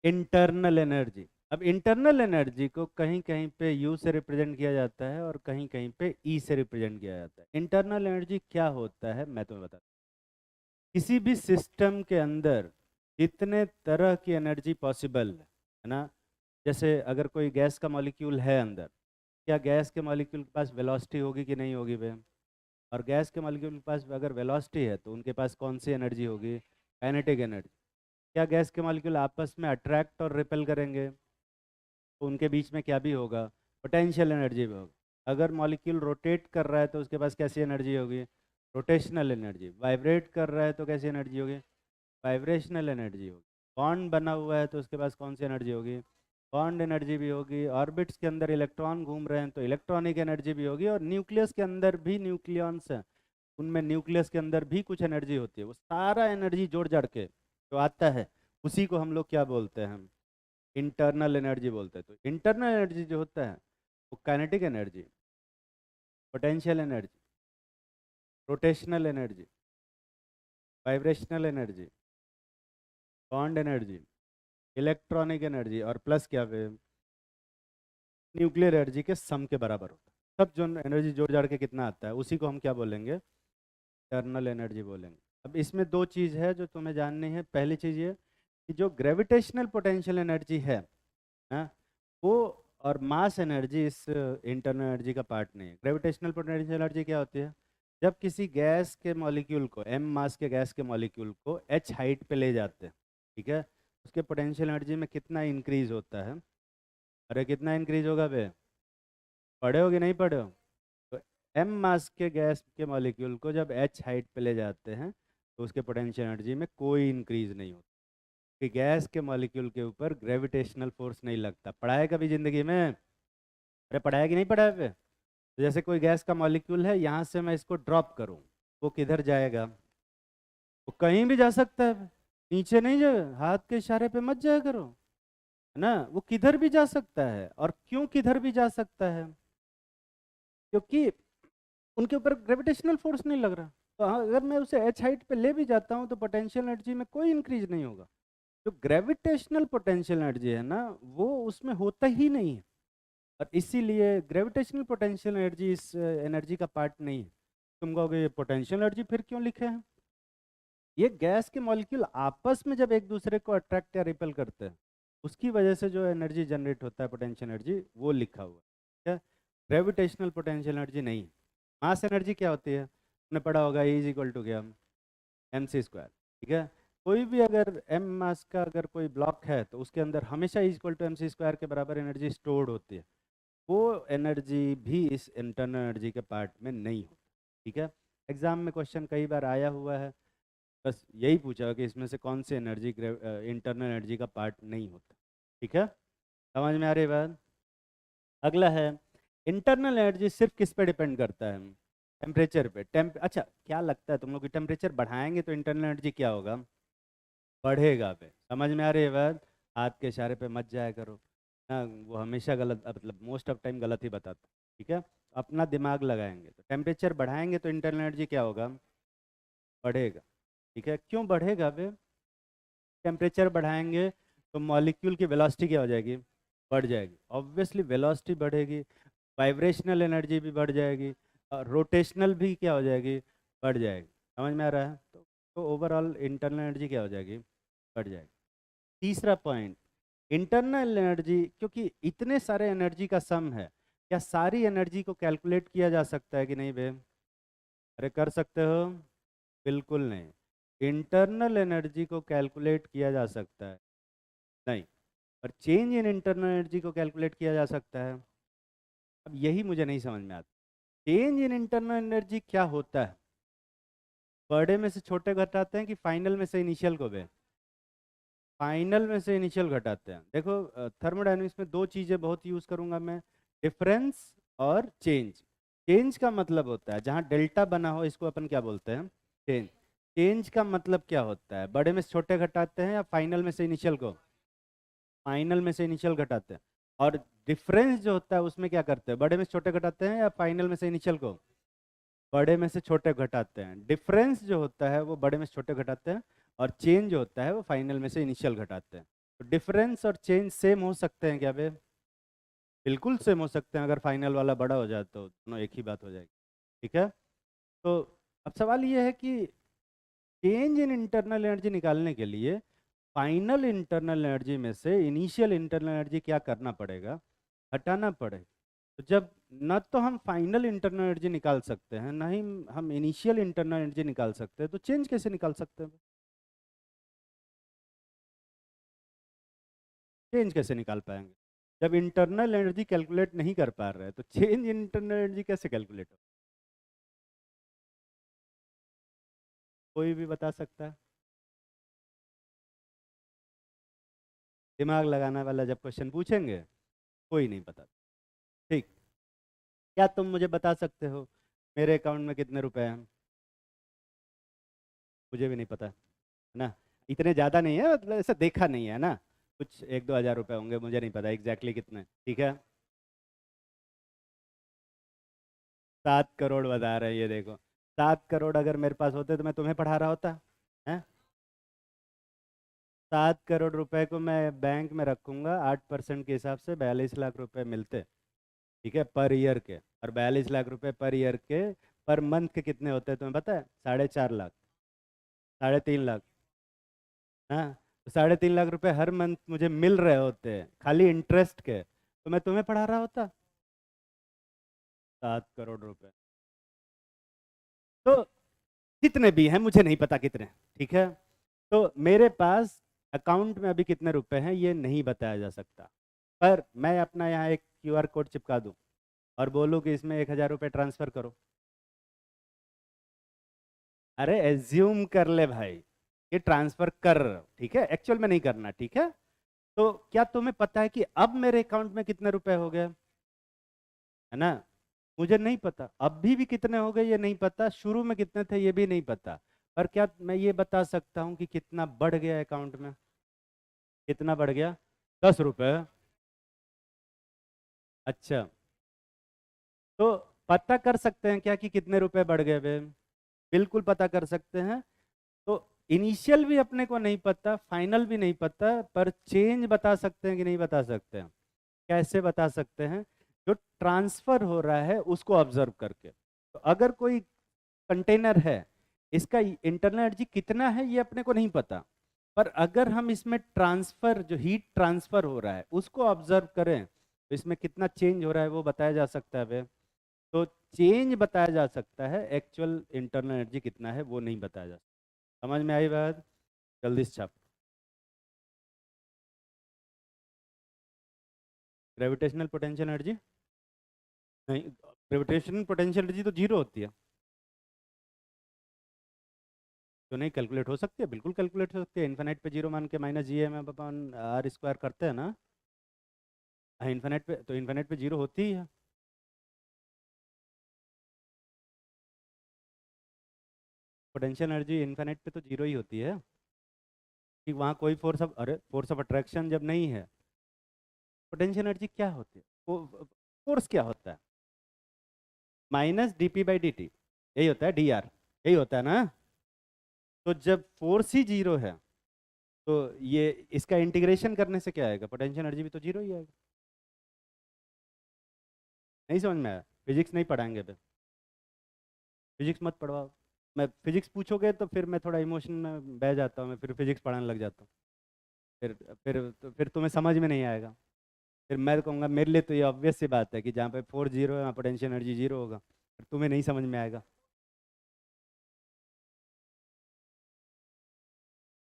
इंटरनल एनर्जी। अब इंटरनल एनर्जी को कहीं कहीं पे यू से रिप्रेजेंट किया जाता है और कहीं कहीं पे ई से रिप्रेजेंट किया जाता है। इंटरनल एनर्जी क्या होता है मैं तुम्हें बताता हूँ। किसी भी सिस्टम के अंदर जितने तरह की एनर्जी पॉसिबल है ना, जैसे अगर कोई गैस का मॉलिक्यूल है अंदर, क्या गैस के मॉलिक्यूल के पास वेलोसिटी होगी कि नहीं होगी बे? और गैस के मॉलिक्यूल के पास अगर वेलोसिटी है तो उनके पास कौन सी एनर्जी होगी? Kinetic energy. क्या गैस के मॉलिक्यूल आपस में अट्रैक्ट और रिपेल करेंगे? तो उनके बीच में क्या भी होगा? पोटेंशियल एनर्जी भी होगा। अगर मॉलिक्यूल रोटेट कर रहा है तो उसके पास कैसी एनर्जी होगी? Rotational energy. वाइब्रेट कर रहा है तो कैसी एनर्जी होगी? वाइब्रेशनल एनर्जी होगी। बॉन्ड बना हुआ है तो उसके पास कौन सी एनर्जी होगी? बॉन्ड एनर्जी भी होगी। ऑर्बिट्स के अंदर इलेक्ट्रॉन घूम रहे हैं तो इलेक्ट्रॉनिक एनर्जी भी होगी। और न्यूक्लियस के अंदर भी न्यूक्लियॉन्स हैं, उनमें न्यूक्लियस के अंदर भी कुछ एनर्जी होती है। वो सारा एनर्जी जोड़ जड़ के जो आता है, उसी को हम लोग क्या बोलते हैं? इंटरनल एनर्जी बोलते हैं। तो इंटरनल एनर्जी जो होता है वो kinetic energy, potential energy, rotational energy, vibrational energy, bond energy, electronic energy, और प्लस क्या पे? न्यूक्लियर एनर्जी के सम के बराबर होता है। सब जो एनर्जी जोड़ जाड़ के कितना आता है उसी को हम क्या बोलेंगे, इंटरनल एनर्जी बोलेंगे। अब इसमें दो चीज़ है जो तुम्हें जाननी है। पहली चीज़ ये कि जो ग्रेविटेशनल पोटेंशियल एनर्जी है ना, वो और मास एनर्जी इस इंटरनल एनर्जी का पार्ट नहीं है। ग्रेविटेशनल पोटेंशियल एनर्जी क्या होती है, जब किसी गैस के मॉलिक्यूल को, m मास के गैस के मॉलिक्यूल को h हाइट पे ले जाते हैं, ठीक है, उसके पोटेंशियल एनर्जी में कितना इंक्रीज होता है। अरे कितना इंक्रीज होगा बे, पढ़े हो कि नहीं पढ़े हो। तो m मास के गैस के मॉलिक्यूल को जब h हाइट पे ले जाते हैं तो उसके पोटेंशियल एनर्जी में कोई इंक्रीज नहीं होता, कि गैस के मॉलिक्यूल के ऊपर ग्रेविटेशनल फोर्स नहीं लगता। पढ़ा है कभी जिंदगी में, अरे पढ़ा है कि नहीं पढ़ा है बे? तो जैसे कोई गैस का मॉलिक्यूल है, यहाँ से मैं इसको ड्रॉप करूँ, वो किधर जाएगा, वो कहीं भी जा सकता है, नीचे नहीं जाए, हाथ के इशारे पे मत जाया करो, है ना, वो किधर भी जा सकता है। और क्यों किधर भी जा सकता है, क्योंकि उनके ऊपर ग्रेविटेशनल फोर्स नहीं लग रहा। तो हाँ, अगर मैं उसे एच हाइट पे ले भी जाता हूँ तो पोटेंशियल एनर्जी में कोई इंक्रीज नहीं होगा। जो ग्रेविटेशनल पोटेंशियल एनर्जी है ना, वो उसमें होता ही नहीं है, और इसीलिए ग्रेविटेशनल पोटेंशियल एनर्जी इस एनर्जी का पार्ट नहीं है। तुम कहोगे ये पोटेंशियल एनर्जी फिर क्यों लिखे हैं, ये गैस के मॉलिक्यूल आपस में जब एक दूसरे को अट्रैक्ट या रिपेल करते हैं उसकी वजह से जो एनर्जी जनरेट होता है पोटेंशियल एनर्जी, वो लिखा हुआ है, ठीक है। ग्रेविटेशनल पोटेंशियल एनर्जी नहीं। मास एनर्जी क्या होती है, तुमने पढ़ा होगा, E इज इक्वल टू क्या, mc², ठीक है। कोई भी अगर m मास का अगर कोई ब्लॉक है तो उसके अंदर हमेशा E is equal to mc² के बराबर एनर्जी स्टोर्ड होती है। वो एनर्जी भी इस इंटरनल एनर्जी के पार्ट में नहीं होती, ठीक है। एग्जाम में क्वेश्चन कई बार आया हुआ है, बस यही पूछा कि इसमें से कौन सी एनर्जी इंटरनल एनर्जी का पार्ट नहीं होता, ठीक है। समझ में आ रही बात। अगला है, इंटरनल एनर्जी सिर्फ किस पे डिपेंड करता है, टेम्परेचर पे। अच्छा, क्या लगता है तुम लोग कि टेम्परेचर बढ़ाएंगे तो इंटरनल एनर्जी क्या होगा, बढ़ेगा पे। समझ में आ रही है बात, हाथ के इशारे पे मत जाया करो ना, वो हमेशा गलत, मतलब मोस्ट ऑफ टाइम गलत ही बताता, ठीक है। अपना दिमाग लगाएंगे तो टेम्परेचर बढ़ाएंगे तो इंटरनल एनर्जी क्या होगा, बढ़ेगा, ठीक है। क्यों बढ़ेगा बे, टेम्परेचर बढ़ाएंगे तो मॉलिक्यूल की वेलोसिटी क्या हो जाएगी, बढ़ जाएगी, ऑब्वियसली वेलोसिटी बढ़ेगी, वाइब्रेशनल एनर्जी भी बढ़ जाएगी, और रोटेशनल भी क्या हो जाएगी, बढ़ जाएगी। समझ में आ रहा है, तो ओवरऑल इंटरनल एनर्जी क्या हो जाएगी, बढ़ जाएगी। तीसरा पॉइंट, इंटरनल एनर्जी, क्योंकि इतने सारे एनर्जी का सम है, क्या सारी एनर्जी को कैलकुलेट किया जा सकता है कि नहीं बे, अरे कर सकते हो, बिल्कुल नहीं। इंटरनल एनर्जी को कैलकुलेट किया जा सकता है नहीं, पर चेंज इन इंटरनल एनर्जी को कैलकुलेट किया जा सकता है। अब यही मुझे नहीं समझ में आता, चेंज इन इंटरनल एनर्जी क्या होता है, बड़े में से छोटे घटाते हैं कि फाइनल में से इनिशियल को बे, फाइनल में से इनिशियल घटाते हैं। देखो थर्मोडायनेमिक्स में दो चीज़ें बहुत यूज़ करूंगा मैं, डिफरेंस और चेंज। चेंज का मतलब होता है जहाँ डेल्टा बना हो, इसको अपन क्या बोलते हैं, चेंज। चेंज का मतलब क्या होता है, बड़े में से छोटे घटाते हैं या फाइनल में से इनिशियल को, फाइनल में से इनिशियल घटाते हैं। और डिफरेंस जो होता है उसमें क्या करते हैं, बड़े में से छोटे घटाते हैं या फाइनल में से इनिशियल को, बड़े में से छोटे घटाते हैं। डिफरेंस जो होता है वो बड़े में से छोटे घटाते हैं, और चेंज जो होता है वो फाइनल में से इनिशियल घटाते हैं। तो डिफरेंस और चेंज सेम हो सकते हैं क्या बे, बिल्कुल सेम हो सकते हैं, अगर फाइनल वाला बड़ा हो जाए तो दोनों एक ही बात हो जाएगी, ठीक है। तो अब सवाल ये है कि चेंज इन इंटरनल एनर्जी निकालने के लिए फाइनल इंटरनल एनर्जी में से इनिशियल इंटरनल एनर्जी क्या करना पड़ेगा, हटाना पड़ेगा। तो जब न तो हम फाइनल इंटरनल एनर्जी निकाल सकते हैं, ना ही हम इनिशियल इंटरनल एनर्जी निकाल सकते हैं, तो चेंज कैसे निकाल सकते हैं, चेंज कैसे निकाल पाएंगे, जब इंटरनल एनर्जी कैलकुलेट नहीं कर पा रहे हैं तो चेंज इन इंटरनल एनर्जी कैसे कैलकुलेट हो, कोई भी बता सकता है, दिमाग लगाने वाला जब क्वेश्चन पूछेंगे कोई नहीं पता, ठीक। क्या तुम मुझे बता सकते हो मेरे अकाउंट में कितने रुपए हैं, मुझे भी नहीं पता, है ना। इतने ज़्यादा नहीं है, मतलब ऐसा देखा नहीं है ना, कुछ 1-2 हज़ार रुपए होंगे, मुझे नहीं पता एग्जैक्टली कितने, ठीक है। 7 करोड़ बता रहे हैं, ये देखो, 7 करोड़ अगर मेरे पास होते तो मैं तुम्हें पढ़ा रहा होता है। 7 करोड़ रुपए को मैं बैंक में रखूंगा, 8% के हिसाब से 42 लाख रुपए मिलते, ठीक है, पर ईयर के, और 42 लाख रुपए पर ईयर के। पर मंथ के कितने होते हैं तुम्हें पता है? 4.5 लाख, 3.5 लाख। हाँ, तो 3.5 लाख रुपए हर मंथ मुझे मिल रहे होते हैं खाली इंटरेस्ट के, तो मैं तुम्हें पढ़ा रहा होता 7 करोड़ रुपए। तो कितने भी हैं मुझे नहीं पता कितने, ठीक है। तो मेरे पास अकाउंट में अभी कितने रुपए हैं ये नहीं बताया जा सकता, पर मैं अपना यहाँ एक क्यूआर कोड चिपका दूँ और बोलूँ कि इसमें 1,000 रुपये ट्रांसफ़र करो। अरे एज्यूम कर ले भाई, ये ट्रांसफ़र कर रहे हो, ठीक है, एक्चुअल में नहीं करना, ठीक है। तो क्या तुम्हें पता है कि अब मेरे अकाउंट में कितने रुपए हो गए? है ना? मुझे नहीं पता अभी भी कितने हो गए ये नहीं पता, शुरू में कितने थे ये भी नहीं पता। पर क्या मैं ये बता सकता हूँ कि कितना बढ़ गया अकाउंट में? कितना बढ़ गया? 10 रुपए। अच्छा, तो पता कर सकते हैं क्या कि कितने रुपए बढ़ गए वे? बिल्कुल पता कर सकते हैं। तो इनिशियल भी अपने को नहीं पता, फाइनल भी नहीं पता, पर चेंज बता सकते हैं कि नहीं बता सकते हैं? कैसे बता सकते हैं? जो ट्रांसफर हो रहा है उसको ऑब्जर्व करके। तो अगर कोई कंटेनर है, इसका इंटरनल एनर्जी कितना है ये अपने को नहीं पता, पर अगर हम इसमें ट्रांसफर, जो हीट ट्रांसफर हो रहा है उसको ऑब्जर्व करें तो इसमें कितना चेंज हो रहा है वो बताया जा सकता है वे। तो चेंज बताया जा सकता है, एक्चुअल इंटरनल एनर्जी कितना है वो नहीं बताया जा सकता। समझ में आई बात? जल्दी से छाप। Gravitational potential energy? नहीं, ग्रेविटेशनल पोटेंशियल एनर्जी तो जीरो होती है। तो नहीं कैलकुलेट हो सकती है? बिल्कुल कैलकुलेट हो सकती है, इन्फिनिट पे जीरो मान के माइनस जी एम अपन आर स्क्वायर करते हैं ना। हाँ, इन्फिनिट पे तो इन्फिनिट पे जीरो होती ही है। पोटेंशियल एनर्जी इन्फिनिट पे तो जीरो ही होती है कि वहाँ कोई फोर्स ऑफ, अरे फोर्स ऑफ अट्रैक्शन जब नहीं है, पोटेंशियल एनर्जी क्या होती है? फोर्स क्या होता है? Minus D P by D T, यही होता है, डी आर, यही होता है ना। तो जब फोर्स ही जीरो है तो ये इसका इंटीग्रेशन करने से क्या आएगा? पोटेंशियल एनर्जी भी तो जीरो ही आएगा। नहीं समझ में आया? फिजिक्स नहीं पढ़ाएंगे पे, फिजिक्स मत पढ़वाओ। मैं फिजिक्स पूछोगे तो फिर मैं थोड़ा इमोशन में बह जाता हूँ, मैं फिर फिजिक्स पढ़ाने लग जाता हूँ। फिर तुम्हें समझ में नहीं आएगा। फिर मैं तो कहूँगा मेरे लिए तो ये ऑब्वियस सी बात है कि जहाँ पे फोर्स जीरो है वहाँ पोटेंशियल एनर्जी जीरो होगा, फिर तुम्हें नहीं समझ में आएगा।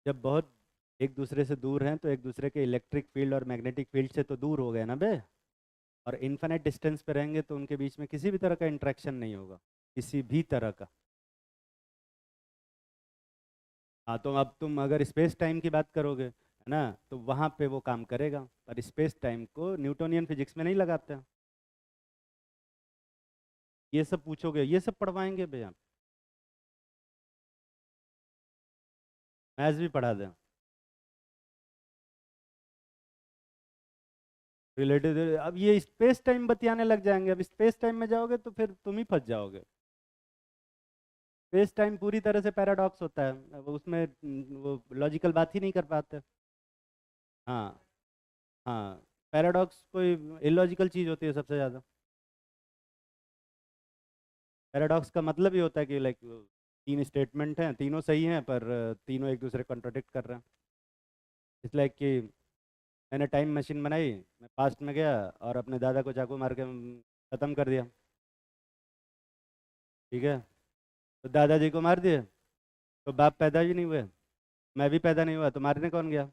जब बहुत एक दूसरे से दूर हैं तो एक दूसरे के इलेक्ट्रिक फील्ड और मैग्नेटिक फील्ड से तो दूर हो गए ना बे। और इन्फिनिट डिस्टेंस पे रहेंगे तो उनके बीच में किसी भी तरह का इंट्रैक्शन नहीं होगा, किसी भी तरह का। हाँ, तो अब तुम अगर स्पेस टाइम की बात करोगे, है ना, तो वहाँ पे वो काम करेगा, पर स्पेस टाइम को न्यूटोनियन फिजिक्स में नहीं लगाते हैं। ये सब पूछोगे, ये सब पढ़वाएंगे भैया, मैथ्स भी पढ़ा दें। रिलेटिव, अब ये स्पेस टाइम बतियाने लग जाएंगे, अब स्पेस टाइम में जाओगे तो फिर तुम ही फंस जाओगे। स्पेस टाइम पूरी तरह से पैराडॉक्स होता है, अब उसमें वो लॉजिकल बात ही नहीं कर पाते। हाँ, हाँ, पैराडॉक्स कोई इलॉजिकल चीज़ होती है सबसे ज़्यादा। पैराडॉक्स का मतलब ये होता है कि लाइक तीन स्टेटमेंट हैं, तीनों सही हैं पर तीनों एक दूसरे कॉन्ट्रोडिक्ट कर रहे हैं। इसलिए कि मैंने टाइम मशीन बनाई, मैं पास्ट में गया और अपने दादा को चाकू मार के ख़त्म कर दिया, ठीक है। तो दादाजी को मार दिए तो बाप पैदा ही नहीं हुए, मैं भी पैदा नहीं हुआ तो मारने कौन गया?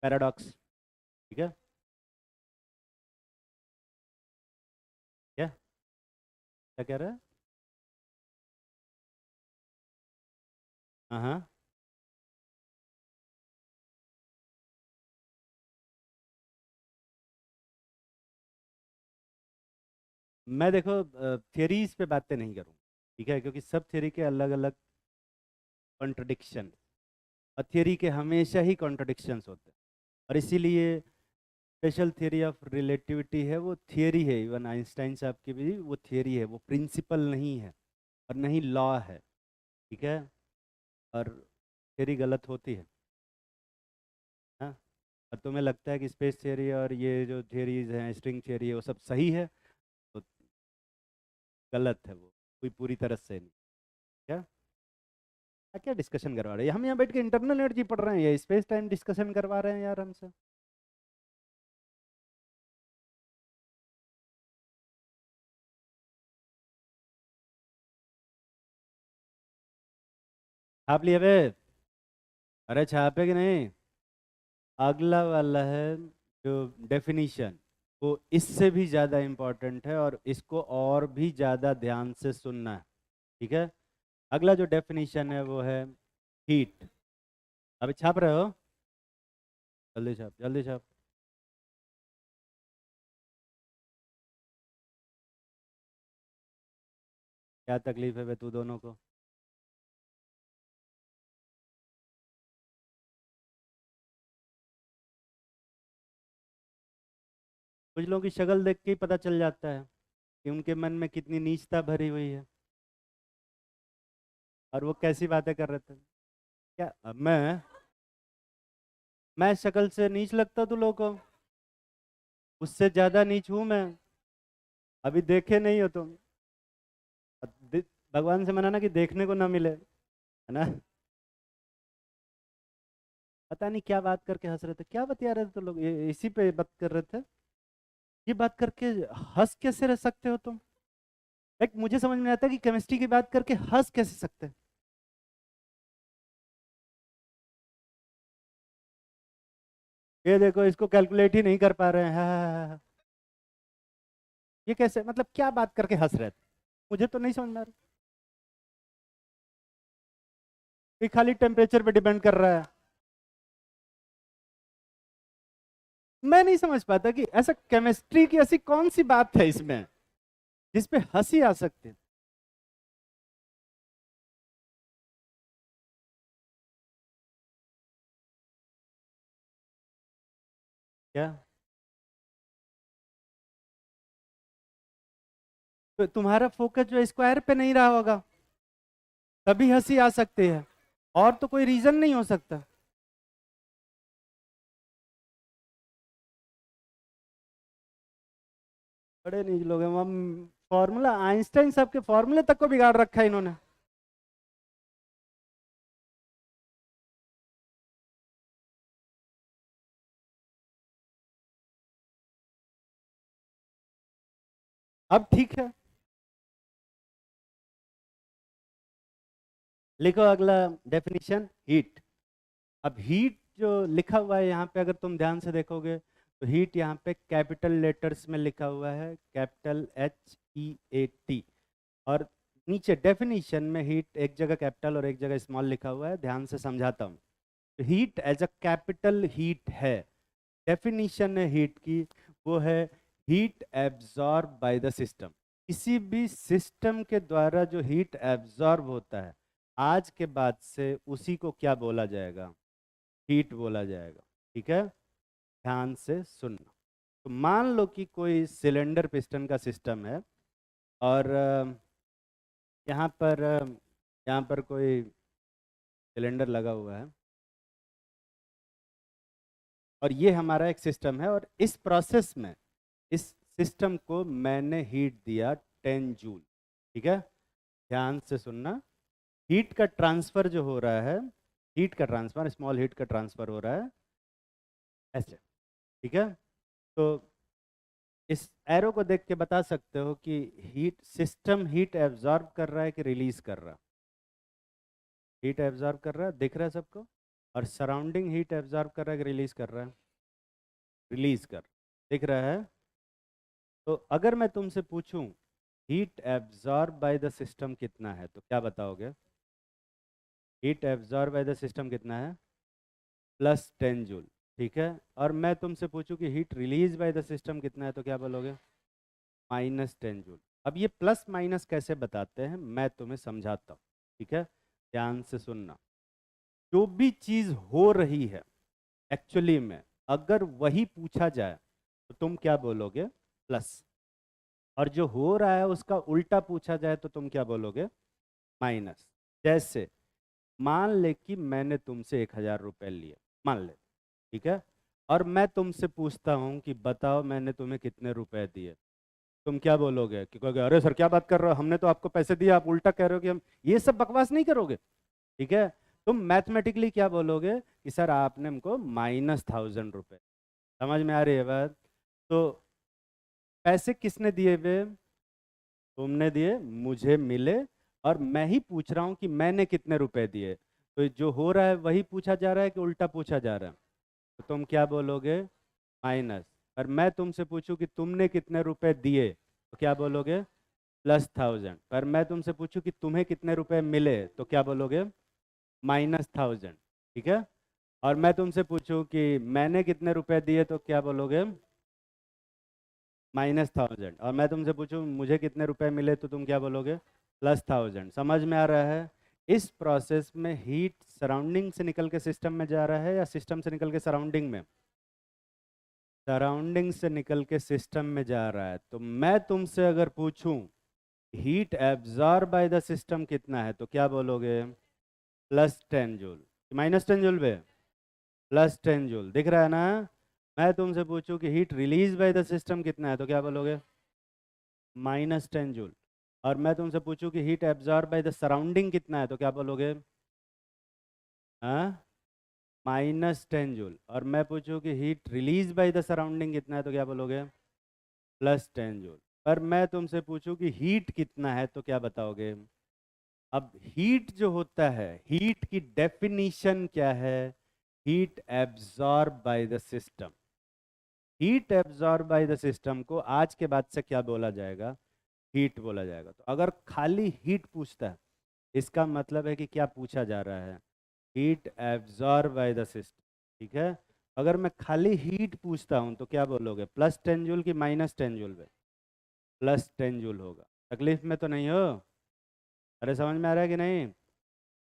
पैराडॉक्स, ठीक है। क्या क्या कह रहा है? हाँ, हाँ। मैं देखो थियरीज पे बातें नहीं करूँ, ठीक है, क्योंकि सब थियरी के अलग अलग कॉन्ट्रडिक्शन, और थियरी के हमेशा ही कॉन्ट्रडिक्शंस होते हैं। और इसीलिए स्पेशल थियरी ऑफ रिलेटिविटी है, वो थियरी है, इवन आइंस्टाइन साहब की भी वो थियरी है, वो प्रिंसिपल नहीं है और नहीं लॉ है, ठीक है। और थियरी गलत होती है, हाँ। और तुम्हें लगता है कि स्पेस थियरी और ये जो थियरीज हैं, स्ट्रिंग थियरी है, वो सब सही है, तो गलत है वो, कोई पूरी तरह से नहीं। क्या क्या डिस्कशन करवा रहे हैं हम? यहाँ बैठ के इंटरनल एनर्जी पढ़ रहे हैं या स्पेस टाइम डिस्कशन करवा रहे हैं यार हमसे? छाप लिए बे? अरे छापे कि नहीं? अगला वाला है जो डेफिनीशन, वो इससे भी ज़्यादा इम्पोर्टेंट है और इसको और भी ज़्यादा ध्यान से सुनना है। ठीक है, अगला जो डेफिनीशन है वो है हीट। अभी छाप रहे हो? जल्दी छाप, जल्दी छाप। क्या तकलीफ है बे तू दोनों को? कुछ लोगों की शक्ल देख के ही पता चल जाता है कि उनके मन में कितनी नीचता भरी हुई है। और वो कैसी बातें कर रहे थे? क्या मैं शक्ल से नीच लगता तू लोगों को? उससे ज्यादा नीच हूं मैं। अभी देखे नहीं हो तुम। दे- भगवान से मनाना कि देखने को ना मिले, है ना? पता नहीं क्या बात करके हंस रहे थे, क्या बतिया रहे थे तो लोग, ये इसी पे बात कर रहे थे। ये बात करके हंस कैसे रह सकते हो तुम? लाइक मुझे समझ में नहीं आता कि केमिस्ट्री की बात करके हंस कैसे सकते हैं। ये देखो इसको कैलकुलेट ही नहीं कर पा रहे हैं, हाँ, हाँ, हाँ, हाँ। ये कैसे, मतलब क्या बात करके हंस रहे थे? मुझे तो नहीं समझ में आ रहा। ये खाली टेम्परेचर पे डिपेंड कर रहा है। मैं नहीं समझ पाता कि ऐसा केमिस्ट्री की ऐसी कौन सी बात है इसमें जिसपे हंसी आ सकती है। क्या? तो तुम्हारा फोकस जो स्क्वायर पे नहीं रहा होगा, तभी हंसी आ सकती है, और तो कोई रीजन नहीं हो सकता। बड़े नीच लोग हैं हम। फॉर्मूला आइंस्टाइन साहब के फॉर्मूले तक को बिगाड़ रखा है इन्होंने। अब ठीक है, लिखो अगला डेफिनेशन, हीट। अब हीट जो लिखा हुआ है यहाँ पे, अगर तुम ध्यान से देखोगे तो हीट यहाँ पे कैपिटल लेटर्स में लिखा हुआ है, कैपिटल HEAT। और नीचे डेफिनेशन में हीट एक जगह कैपिटल और एक जगह स्मॉल लिखा हुआ है, ध्यान से समझाता हूँ। Heat as a capital heat है। डेफिनेशन है हीट की, वो है heat absorb by the system. किसी भी सिस्टम के द्वारा जो हीट एब्जॉर्ब होता है, आज के बाद से उसी को क्या बोला जाएगा? हीट बोला जाएगा। ठीक है, ध्यान से सुनना। तो मान लो कि कोई सिलेंडर पिस्टन का सिस्टम है, और यहाँ पर यहाँ पर कोई सिलेंडर लगा हुआ है, और ये हमारा एक सिस्टम है, और इस प्रोसेस में इस सिस्टम को मैंने हीट दिया 10 जूल। ठीक है, ध्यान से सुनना। हीट का ट्रांसफर जो हो रहा है, हीट का ट्रांसफर, स्मॉल हीट का ट्रांसफर हो रहा है ऐसे। ठीक है, तो इस एरो को देख के बता सकते हो कि हीट सिस्टम हीट एब्जॉर्ब कर रहा है कि रिलीज कर रहा है? हीट एब्जॉर्ब कर रहा है, दिख रहा है सबको? और सराउंडिंग हीट एब्जॉर्ब कर रहा है कि रिलीज कर रहा है? रिलीज कर, दिख रहा है? तो अगर मैं तुमसे पूछूं heat absorb by the system कितना है, तो क्या बताओगे? Heat absorb by the system कितना है? +10 जूल। ठीक है, और मैं तुमसे पूछूं कि heat release by the system कितना है, तो क्या बोलोगे? -10 जूल। अब ये प्लस माइनस कैसे बताते हैं मैं तुम्हें समझाता हूँ। ठीक है, ध्यान से सुनना। जो भी चीज हो रही है एक्चुअली में, अगर वही पूछा जाए तो तुम क्या बोलोगे? प्लस। और जो हो रहा है उसका उल्टा पूछा जाए तो तुम क्या बोलोगे? माइनस। जैसे मान ले कि मैंने तुमसे 1000 रुपए लिए, मान ले। ठीक है, और मैं तुमसे पूछता हूँ कि बताओ मैंने तुम्हें कितने रुपए दिए, तुम क्या बोलोगे? कि कहोगे अरे सर क्या बात कर रहे हो, हमने तो आपको पैसे दिए, आप उल्टा कह रहे हो कि हम, ये सब बकवास नहीं करोगे। ठीक है, तुम मैथमेटिकली क्या बोलोगे कि सर आपने हमको -1000 रुपए। समझ में आ रही है बात? तो पैसे किसने दिए वे? तुमने दिए, मुझे मिले, और मैं ही पूछ रहा हूँ कि मैंने कितने रुपए दिए। तो जो हो रहा है वही पूछा जा रहा है कि उल्टा पूछा जा रहा है? तो तुम क्या बोलोगे? माइनस। और मैं तुमसे पूछूं कि तुमने कितने रुपए दिए, तो क्या बोलोगे? +1000। पर मैं तुमसे पूछूं कि तुम्हें कितने रुपए मिले, तो क्या बोलोगे? -1000। ठीक है। और मैं तुमसे पूछूं कि मैंने कितने रुपए दिए, तो क्या बोलोगे? -1000। और मैं तुमसे पूछूं मुझे कितने रुपए मिले, तो तुम क्या बोलोगे? +1000। समझ में आ रहा है? इस प्रोसेस में हीट सराउंडिंग से निकल के सिस्टम में जा रहा है या सिस्टम से निकल के सराउंडिंग में? सराउंडिंग से निकल के सिस्टम में जा रहा है। तो मैं तुमसे अगर पूछूं heat absorb by the system कितना है, तो क्या बोलोगे? +10 जूल। -10 जूल पे? +10 जूल, दिख रहा है ना? मैं तुमसे पूछूं कि heat release by the system कितना है, तो क्या बोलोगे? -10 जूल। और मैं तुमसे पूछूं कि heat absorb by the surrounding कितना है, तो क्या बोलोगे? हाँ, -10 जूल। और मैं पूछूं कि heat release by the surrounding कितना है, तो क्या बोलोगे? +10 जूल। पर मैं तुमसे पूछूं कि हीट कितना है, तो क्या बताओगे? अब हीट जो होता है, हीट की डेफिनीशन क्या है? Heat absorb by the system. Heat absorb by the system को आज के बाद से क्या बोला जाएगा? हीट बोला जाएगा। तो अगर खाली हीट पूछता है, इसका मतलब है कि क्या पूछा जा रहा है? Heat absorb by the system. ठीक है। अगर मैं खाली हीट पूछता हूं तो क्या बोलोगे? +10 जूल की -10 जूल पे? +10 जूल होगा। तकलीफ में तो नहीं हो? अरे समझ में आ रहा है कि नहीं?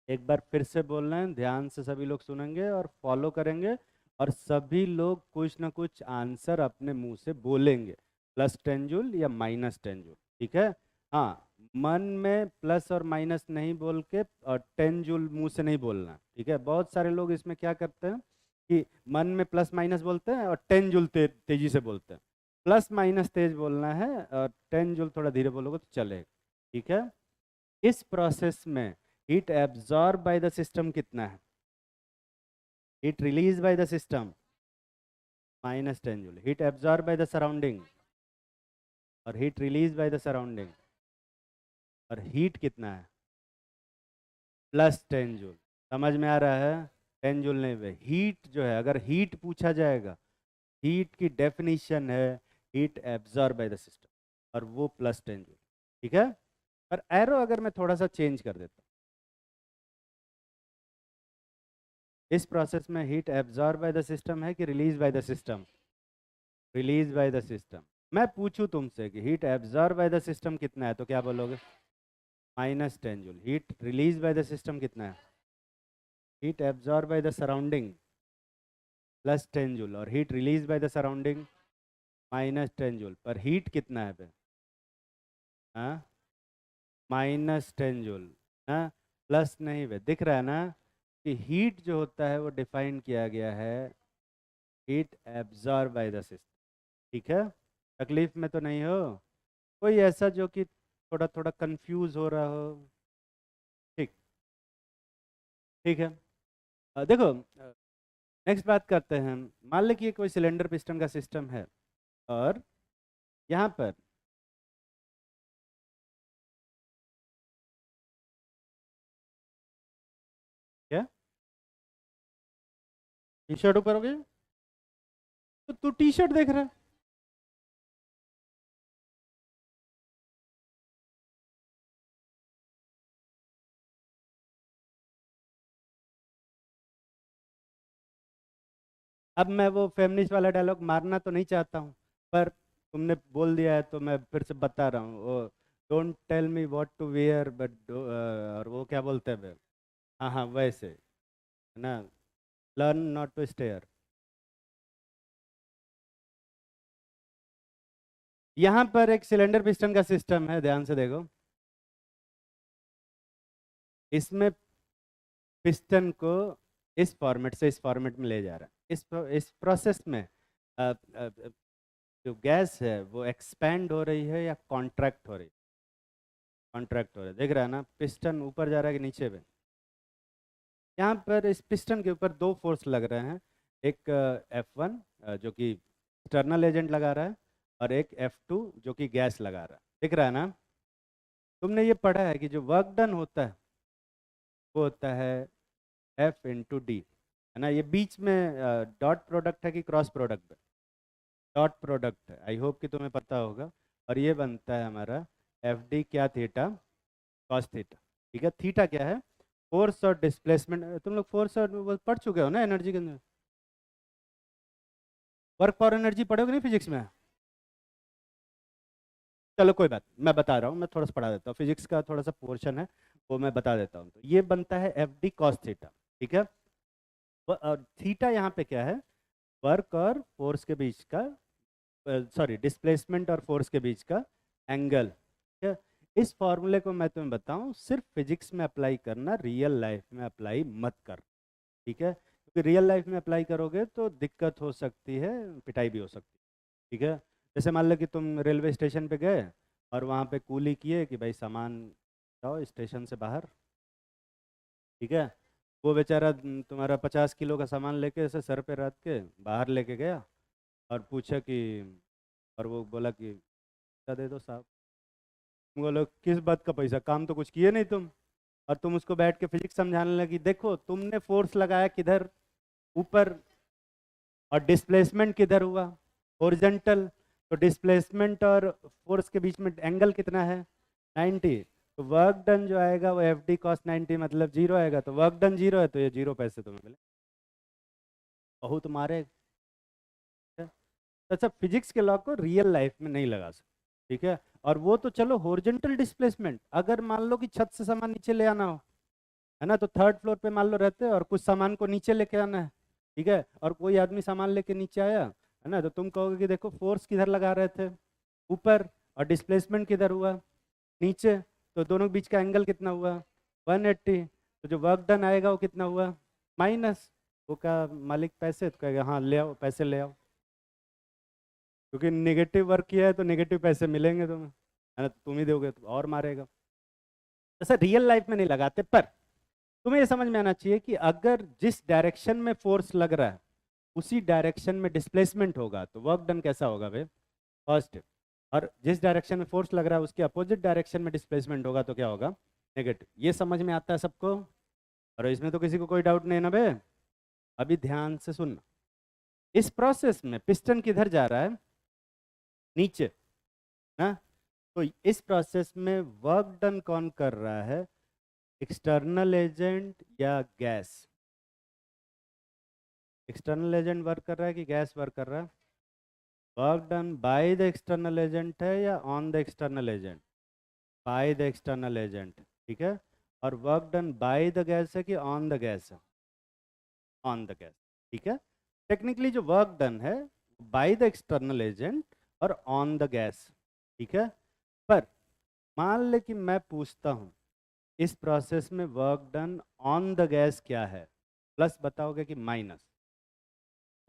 एक बार फिर से बोल रहे हैं, ध्यान से सभी लोग सुनेंगे और फॉलो करेंगे, और सभी लोग कुछ ना कुछ आंसर अपने मुंह से बोलेंगे, +10 जूल या -10 जूल। ठीक है। हाँ, मन में प्लस और माइनस नहीं बोल के और 10 जूल मुंह से नहीं बोलना। ठीक है। बहुत सारे लोग इसमें क्या करते हैं कि मन में प्लस माइनस बोलते हैं और 10 जूल तेजी से बोलते हैं। प्लस माइनस तेज बोलना है और 10 जूल थोड़ा धीरे बोलोगे तो चलेगा। ठीक है। इस प्रोसेस में heat absorb by the system कितना है? Heat release by the system -10 joule. Heat absorb by the surrounding और heat release by the surrounding, और हीट कितना है? +10 जूल। समझ में आ रहा है? 10 जूल नहीं वे हीट जो है, अगर हीट पूछा जाएगा, हीट की डेफिनेशन है heat absorb by the system, और वो +10 जूल। ठीक है। पर एरो अगर मैं थोड़ा सा चेंज कर देता हूँ, इस प्रोसेस में heat absorb by the system है कि release by the system? Release by the system. मैं पूछूं तुमसे कि heat absorb by the system कितना है, तो क्या बोलोगे? -10 joule. Heat release by the system कितना है? Heat absorb by the surrounding +10 joule, और heat release by the surrounding -10 joule. पर हीट कितना है पे? हाँ, -10 जूल। हाँ, प्लस नहीं वे, दिख रहा है ना कि हीट जो होता है वो डिफाइन किया गया है heat absorb by the system. ठीक है। तकलीफ में तो नहीं हो? कोई ऐसा जो कि थोड़ा थोड़ा कंफ्यूज हो रहा हो? ठीक। ठीक है। देखो, नेक्स्ट बात करते हैं। मान लें कि ये कोई सिलेंडर पिस्टन का सिस्टम है, और यहाँ पर क्या, टी शर्ट ऊपर हो गई? तो तू टी शर्ट देख रहा है? अब मैं वो फेमिनिस्ट वाला डायलॉग मारना तो नहीं चाहता हूँ, पर तुमने बोल दिया है तो मैं फिर से बता रहा हूँ। वो don't tell me what to wear but, और वो क्या बोलते हैं बे? हाँ हाँ, वैसे है ना, लर्न नॉट टू स्टेयर। यहाँ पर एक सिलेंडर पिस्टन का सिस्टम है, ध्यान से देखो। इसमें पिस्टन को इस फॉर्मेट से इस फॉर्मेट में ले जा रहा है। इस प्रोसेस में अ, अ, अ, जो गैस है वो एक्सपैंड हो रही है या कॉन्ट्रैक्ट हो रही है? कॉन्ट्रैक्ट हो रहा है, देख रहा है ना, पिस्टन ऊपर जा रहा है कि नीचे पे? यहाँ पर इस पिस्टन के ऊपर दो फोर्स लग रहे हैं, एक F1 जो कि एक्सटर्नल एजेंट लगा रहा है, और एक F2 जो कि गैस लगा रहा है, दिख रहा है ना? तुमने ये पढ़ा है कि जो वर्क डन होता है वो होता है F × D, है ना? ये बीच में डॉट प्रोडक्ट है कि क्रॉस प्रोडक्ट है? डॉट प्रोडक्ट है, आई होप कि तुम्हें पता होगा। और ये बनता है हमारा FD क्या थीटा कॉस थीटा, ठीक है? थीटा क्या है? फोर्स और डिस्प्लेसमेंट। तुम लोग फोर्स और वो पढ़ चुके हो ना एनर्जी के अंदर, वर्क फॉर एनर्जी पढ़ोगे नहीं फिजिक्स में? चलो कोई बात, मैं बता रहा हूँ, मैं थोड़ा सा पढ़ा देता हूँ, फिजिक्स का थोड़ा सा पोर्शन है वो मैं बता देता हूँ। तो ये बनता है FD कॉस थीटा, ठीक है? और थीटा यहाँ पे क्या है? वर्क और फोर्स के बीच का, सॉरी, डिस्प्लेसमेंट और फोर्स के बीच का एंगल, ठीक है? इस फॉर्मूले को मैं तुम्हें बताऊं, सिर्फ फिजिक्स में अप्लाई करना, रियल लाइफ में अप्लाई मत कर, ठीक है? क्योंकि रियल लाइफ में अप्लाई करोगे तो दिक्कत हो सकती है, पिटाई भी हो सकती है, ठीक है? जैसे मान लो कि तुम रेलवे स्टेशन पे गए और वहाँ पे कूली किए कि भाई सामान जाओ स्टेशन से बाहर, ठीक है? वो बेचारा तुम्हारा 50 किलो का सामान लेके ऐसे सर पे रख के बाहर लेके गया और पूछा कि, और वो बोला कि पैसा दे दो साहब। बोलो किस बात का पैसा, काम तो कुछ किए नहीं तुम। और तुम उसको बैठ के फिजिक्स समझाने लगी, देखो तुमने फोर्स लगाया किधर, ऊपर, और डिस्प्लेसमेंट किधर हुआ, हॉरिजॉन्टल। तो डिस्प्लेसमेंट और फोर्स के बीच में एंगल कितना है? 90। तो वर्क डन जो आएगा वो FD कॉस 90 मतलब जीरो आएगा, तो वर्क डन जीरो है तो ये जीरो पैसे तुम्हें मिले, बहुत मारे। तो अच्छा, फिजिक्स के लॉ को रियल लाइफ में नहीं लगा सकते, ठीक है? और वो तो चलो हॉरिजॉन्टल डिस्प्लेसमेंट, अगर मान लो कि छत से सामान नीचे ले आना हो, है ना, तो थर्ड फ्लोर पे मान लो रहते हैं और कुछ सामान को नीचे लेके आना है, ठीक है? और कोई आदमी सामान लेके नीचे आया, है ना, तो तुम कहोगे कि देखो फोर्स किधर लगा रहे थे, ऊपर, और डिस्प्लेसमेंट किधर हुआ, नीचे। तो दोनों के बीच का एंगल कितना हुआ? 180। तो जो वर्क डन आएगा वो कितना हुआ? माइनस। वो का मालिक पैसे, तो कहेगा हाँ ले आओ, पैसे ले आओ, क्योंकि नेगेटिव वर्क किया है तो नेगेटिव पैसे मिलेंगे तुम्हें, है ना? तो तुम ही दोगे तो और मारेगा। ऐसा रियल लाइफ में नहीं लगाते, पर तुम्हें ये समझ में आना चाहिए कि अगर जिस डायरेक्शन में फोर्स लग रहा है उसी डायरेक्शन में डिस्प्लेसमेंट होगा तो वर्क डन कैसा होगा भाई? पॉजिटिव। और जिस डायरेक्शन में फोर्स लग रहा है उसके अपोजिट डायरेक्शन में डिस्प्लेसमेंट होगा तो क्या होगा? नेगेटिव। ये समझ में आता है सबको? और इसमें तो किसी को कोई डाउट नहीं है ना बे? अभी ध्यान से सुनना। इस प्रोसेस में पिस्टन किधर जा रहा है? नीचे ना? तो इस प्रोसेस में वर्क डन कौन कर रहा है? एक्सटर्नल एजेंट या गैस? एक्सटर्नल एजेंट वर्क कर रहा है कि गैस वर्क कर रहा है? Work done by the external agent है या on the external agent? By the external agent, ठीक है? और work done by the gas है कि ऑन द गैस है? ऑन द गैस, ठीक है? टेक्निकली जो वर्क डन है बाय द एक्सटर्नल एजेंट और ऑन द गैस, ठीक है? पर मान ले कि मैं पूछता हूँ इस प्रोसेस में work done on the gas क्या है, प्लस बताओगे कि माइनस?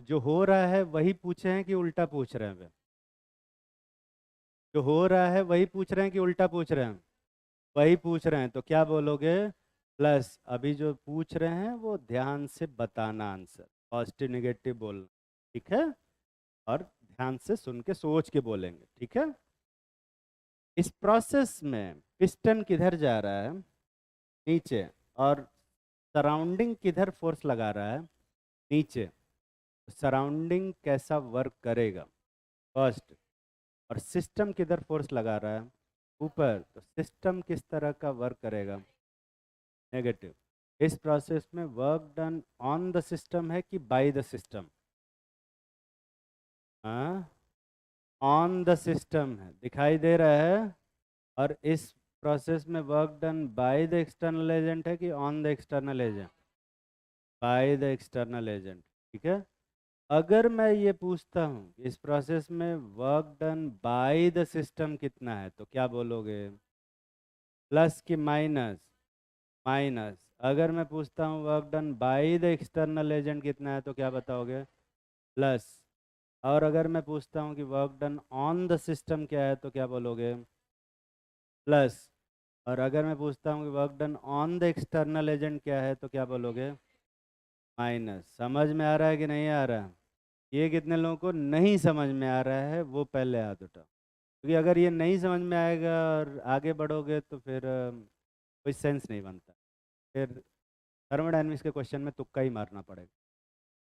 जो हो रहा है वही पूछे हैं कि उल्टा पूछ रहे हैं वे? जो हो रहा है वही पूछ रहे हैं कि उल्टा पूछ रहे हैं? वही पूछ रहे हैं, तो क्या बोलोगे? प्लस अभी जो पूछ रहे हैं वो ध्यान से बताना आंसर, पॉजिटिव नेगेटिव बोलना, ठीक है? और ध्यान से सुन के सोच के बोलेंगे, ठीक है? इस प्रोसेस में पिस्टन किधर जा रहा है? नीचे। और सराउंडिंग किधर फोर्स लगा रहा है? नीचे। सराउंडिंग कैसा वर्क करेगा? फर्स्ट। और सिस्टम किधर फोर्स लगा रहा है? ऊपर। तो सिस्टम किस तरह का वर्क करेगा? नेगेटिव। इस प्रोसेस में work done on the system है कि बाय द सिस्टम? हाँ, ऑन द सिस्टम है, दिखाई दे रहा है। और इस प्रोसेस में work done by the external agent है कि on the external agent? By the external agent, ठीक है? अगर मैं ये पूछता हूँ इस प्रोसेस में work done by the system कितना है, तो क्या बोलोगे? प्लस कि माइनस? माइनस। अगर मैं पूछता हूँ work done by the external agent कितना है तो क्या बताओगे? प्लस। और अगर मैं पूछता हूँ कि work done on the system क्या है तो क्या बोलोगे? प्लस। और अगर मैं पूछता हूँ कि work done on the external agent क्या है तो क्या बोलोगे? माइनस। समझ में आ रहा है कि नहीं आ रहा? ये कितने लोगों को नहीं समझ में आ रहा है वो पहले हाथ उठाओ, क्योंकि अगर ये नहीं समझ में आएगा और आगे बढ़ोगे तो फिर कोई सेंस नहीं बनता। फिर थर्मोडायनेमिक्स के क्वेश्चन में तुक्का ही मारना पड़ेगा।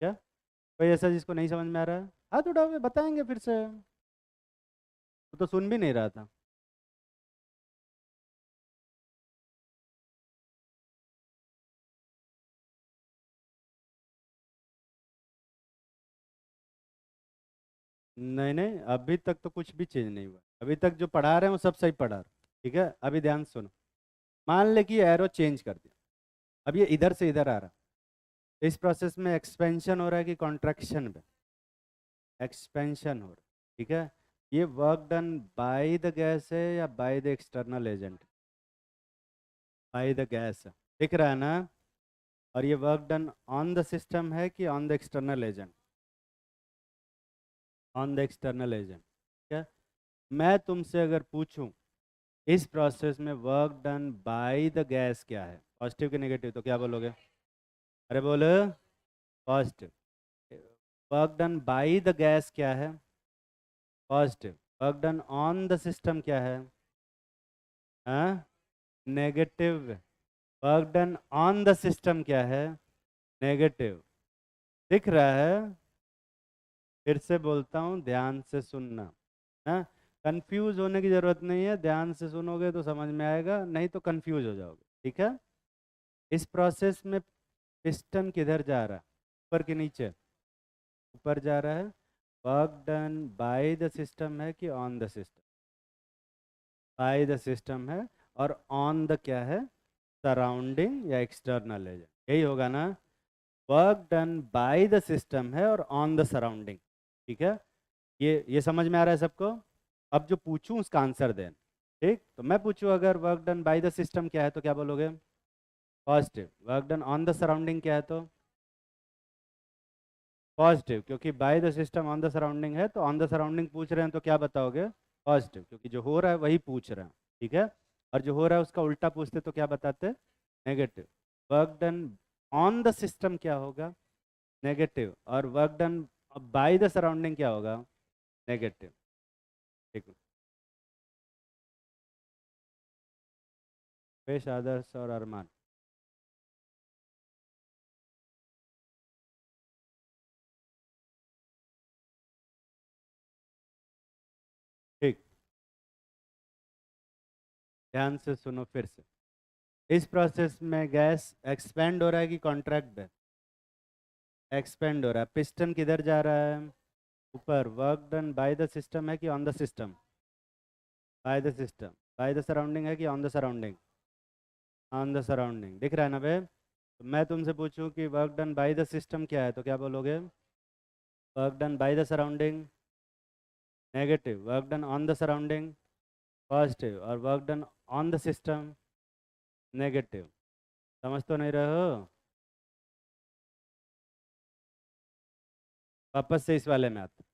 क्या कोई ऐसा जिसको नहीं समझ में आ रहा है? हाथ उठाओगे, बताएंगे फिर से। वो तो सुन भी नहीं रहा था। नहीं नहीं, अभी तक तो कुछ भी चेंज नहीं हुआ। अभी तक जो पढ़ा रहे हैं वो सब सही पढ़ा रहे हैं। ठीक है, अभी ध्यान से सुनो। मान ले कि एरो चेंज कर दिया, अब ये इधर से इधर आ रहा है। इस प्रोसेस में एक्सपेंशन हो रहा है कि कॉन्ट्रैक्शन में? एक्सपेंशन हो रहा है। ठीक है, ये work done by the gas है या bye the external agent? By the gas है, दिख रहा है ना? और ये work done on the system है कि on the external agent? On the external agent. ठीक है, मैं तुमसे अगर पूछूं इस प्रोसेस में work done by the gas क्या है, पॉजिटिव कि नेगेटिव, तो क्या बोलोगे? अरे बोलो। Positive. Work done by the gas क्या है? Positive. Work done on the system क्या है? हाँ, negative. Work done on the system क्या है? नेगेटिव। दिख रहा है? फिर से बोलता हूँ, ध्यान से सुनना। हाँ, कंफ्यूज होने की जरूरत नहीं है, ध्यान से सुनोगे तो समझ में आएगा, नहीं तो कंफ्यूज हो जाओगे। ठीक है, इस प्रोसेस में पिस्टन किधर जा रहा है? ऊपर के नीचे? ऊपर जा रहा है। Work done by the system है कि on the system? By the system है। और ऑन द क्या है? सराउंडिंग या एक्सटर्नल एजेंट, यही होगा ना? Work done by the system है और ऑन द सराउंडिंग। ठीक है, ये समझ में आ रहा है सबको? अब जो पूछूं उसका आंसर दें। ठीक, तो मैं पूछूं अगर work done by the system क्या है तो क्या बोलोगे? Positive. Work done on the surrounding क्या है तो? पॉजिटिव, क्योंकि bye the system on the surrounding है, तो ऑन द सराउंडिंग पूछ रहे हैं तो क्या बताओगे? पॉजिटिव, क्योंकि जो हो रहा है वही पूछ रहे हैं। ठीक है, और जो हो रहा है उसका उल्टा पूछते तो क्या बताते? Negative. Work done on the system क्या होगा? नेगेटिव। और work done by the surrounding क्या होगा? नेगेटिव। ठीक है, पेश, आदर्श और अरमान। ठीक, ध्यान से सुनो फिर से। इस प्रोसेस में गैस एक्सपेंड हो रहा है कि कॉन्ट्रैक्ट है? एक्सपेंड हो रहा है। पिस्टन किधर जा रहा है? ऊपर। Work done by the system है कि on the system? By the system. By the surrounding है कि on the surrounding? On the surrounding. दिख रहा है ना बे? तो मैं तुमसे पूछूं कि work done by the system क्या है तो क्या बोलोगे? Work done by the surrounding? Negative. Work done on the surrounding? Positive. और work done on the system? Negative. समझ तो नहीं रहे हो? वापस से इस वाले में आते।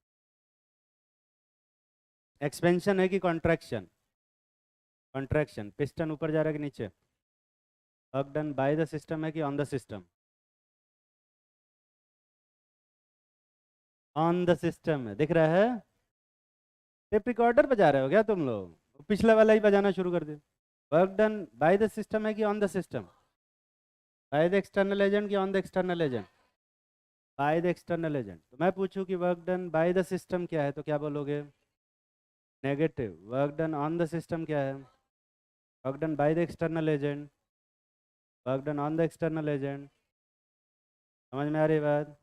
एक्सपेंशन है कि कॉन्ट्रैक्शन? कॉन्ट्रैक्शन। पिस्टन ऊपर जा रहा है कि नीचे? Work done by the system है कि on the system? On the system है। दिख रहा है? टेप रिकॉर्डर बजा रहे हो क्या तुम लोग? पिछला वाला ही बजाना शुरू कर दे। Work done by the system है कि on the system? By the external agent कि on the external agent? By the external agent. तो मैं पूछूं कि work done by the system क्या है तो क्या बोलोगे? Negative. Work done on the system क्या है? Work done by the external agent? Work done on the external agent? समझ में आ रही है बात?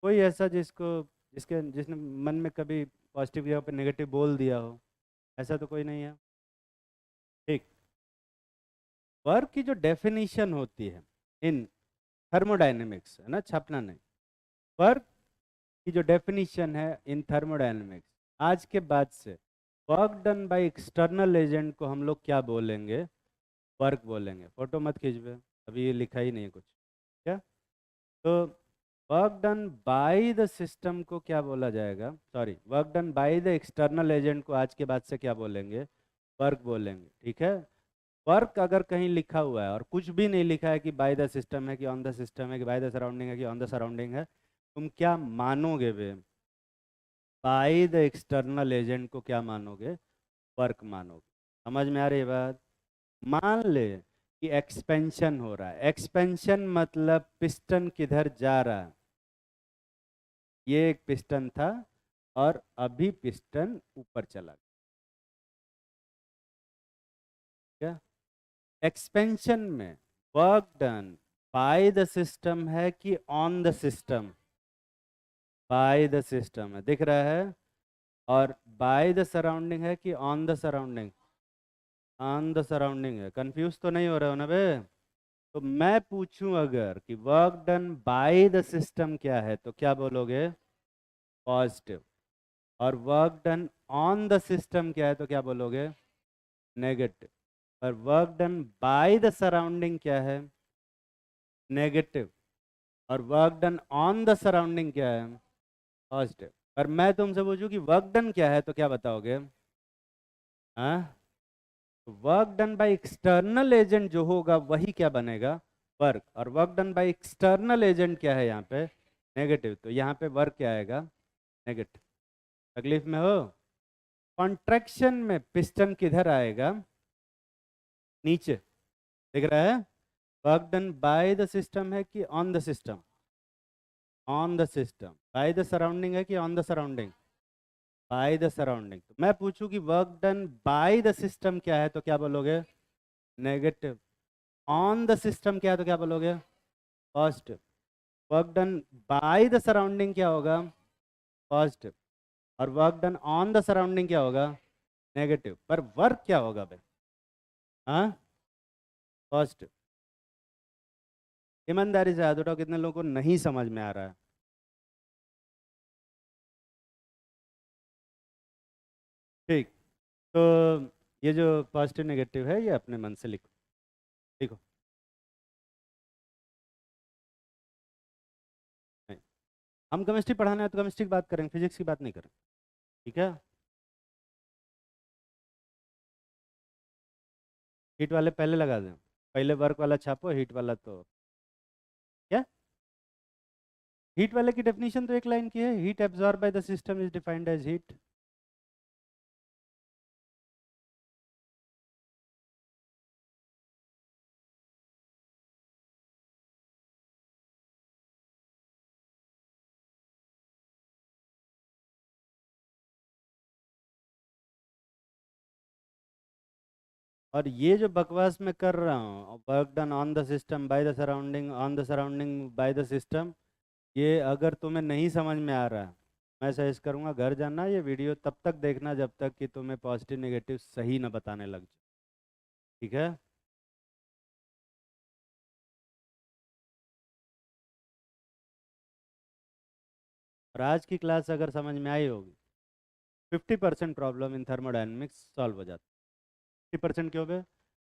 कोई ऐसा जिसको जिसने मन में कभी पॉजिटिव या पे नेगेटिव बोल दिया हो? ऐसा तो कोई नहीं है। ठीक, वर्क की जो डेफिनेशन होती है इन थर्मोडायनेमिक्स, है ना, छपना नहीं। वर्क की जो डेफिनेशन है इन थर्मोडायनेमिक्स, आज के बाद से work done by external agent को हम लोग क्या बोलेंगे? वर्क बोलेंगे। फोटो मत खींचवे। अभी ये लिखा ही नहीं है कुछ। क्या? तो work done by the system को क्या बोला जाएगा? Sorry, work done by the external agent को आज के बाद से क्या बोलेंगे? वर्क बोलेंगे। ठीक है। वर्क अगर कहीं लिखा हुआ है और कुछ भी नहीं लिखा है कि बाय द सिस्टम है कि ऑन द सिस्टम है कि बाय द सराउंडिंग है कि ऑन द सराउंडिंग है, तुम क्या मानोगे बे? बाय द एक्सटर्नल एजेंट को क्या मानोगे? वर्क मानोगे। समझ में आ रही है बात? मान ले कि एक्सपेंशन हो रहा है। एक्सपेंशन मतलब पिस्टन किधर जा रहा है। ये एक पिस्टन था और अभी पिस्टन ऊपर चला गया। एक्सपेंशन में work done by the system है कि on the system? By the system है, दिख रहा है। और बाय द सराउंडिंग है कि on the surrounding? On the surrounding है। कंफ्यूज तो नहीं हो रहा हो ना बे? तो मैं पूछूं अगर कि work done by the system क्या है तो क्या बोलोगे? पॉजिटिव। और work done on the system क्या है तो क्या बोलोगे? नेगेटिव। और work done by the surrounding क्या है? नेगेटिव। और work done on the surrounding क्या है? पॉजिटिव। और मैं तुमसे पूछूं कि वर्क डन क्या है तो क्या बताओगे? हाँ? Work done by external agent जो होगा वही क्या बनेगा? वर्क। और work done by external agent क्या है यहाँ पे? नेगेटिव। तो यहाँ पे वर्क क्या आएगा? नेगेटिव। तकलीफ में हो? कॉन्ट्रैक्शन में पिस्टन किधर आएगा? नीचे। दिख रहा है? Work done by the system है कि on the system? On the system. By the surrounding है कि on the surrounding? By the surrounding. तो मैं पूछूं कि work done by the system क्या है तो क्या बोलोगे? नेगेटिव। ऑन द सिस्टम क्या है तो क्या बोलोगे? Positive. Work done by the surrounding क्या होगा? पॉजिटिव। और work done on the surrounding क्या होगा? नेगेटिव। पर वर्क क्या होगा भाई? हाँ? पॉजिटिव। ईमानदारी से हाथ उठाओ, कितने लोगों को नहीं समझ में आ रहा है? ठीक। तो ये जो पॉजिटिव नेगेटिव है ये अपने मन से लिखो। लिखो। नहीं। हम केमिस्ट्री पढ़ाना है तो केमिस्ट्री की बात करेंगे, फिजिक्स की बात नहीं करें। ठीक है? हीट वाले पहले लगा दें। पहले वर्क वाला छापो, हीट वाला तो क्या? हीट वाले की डेफिनेशन तो एक लाइन की है, heat absorb by the system is defined as heat. और ये जो बकवास मैं कर रहा हूँ, work done on the system by the surrounding, on the surrounding by the system, ये अगर तुम्हें नहीं समझ में आ रहा है, मैं सजेस्ट करूँगा घर जाना ये वीडियो तब तक देखना जब तक कि तुम्हें पॉजिटिव नेगेटिव सही ना बताने लग जाए। ठीक है? और आज की क्लास अगर समझ में आई होगी, 50% प्रॉब्लम इन थर्मोडायनेमिक्स सॉल्व हो जाता है। 50% क्यों बे?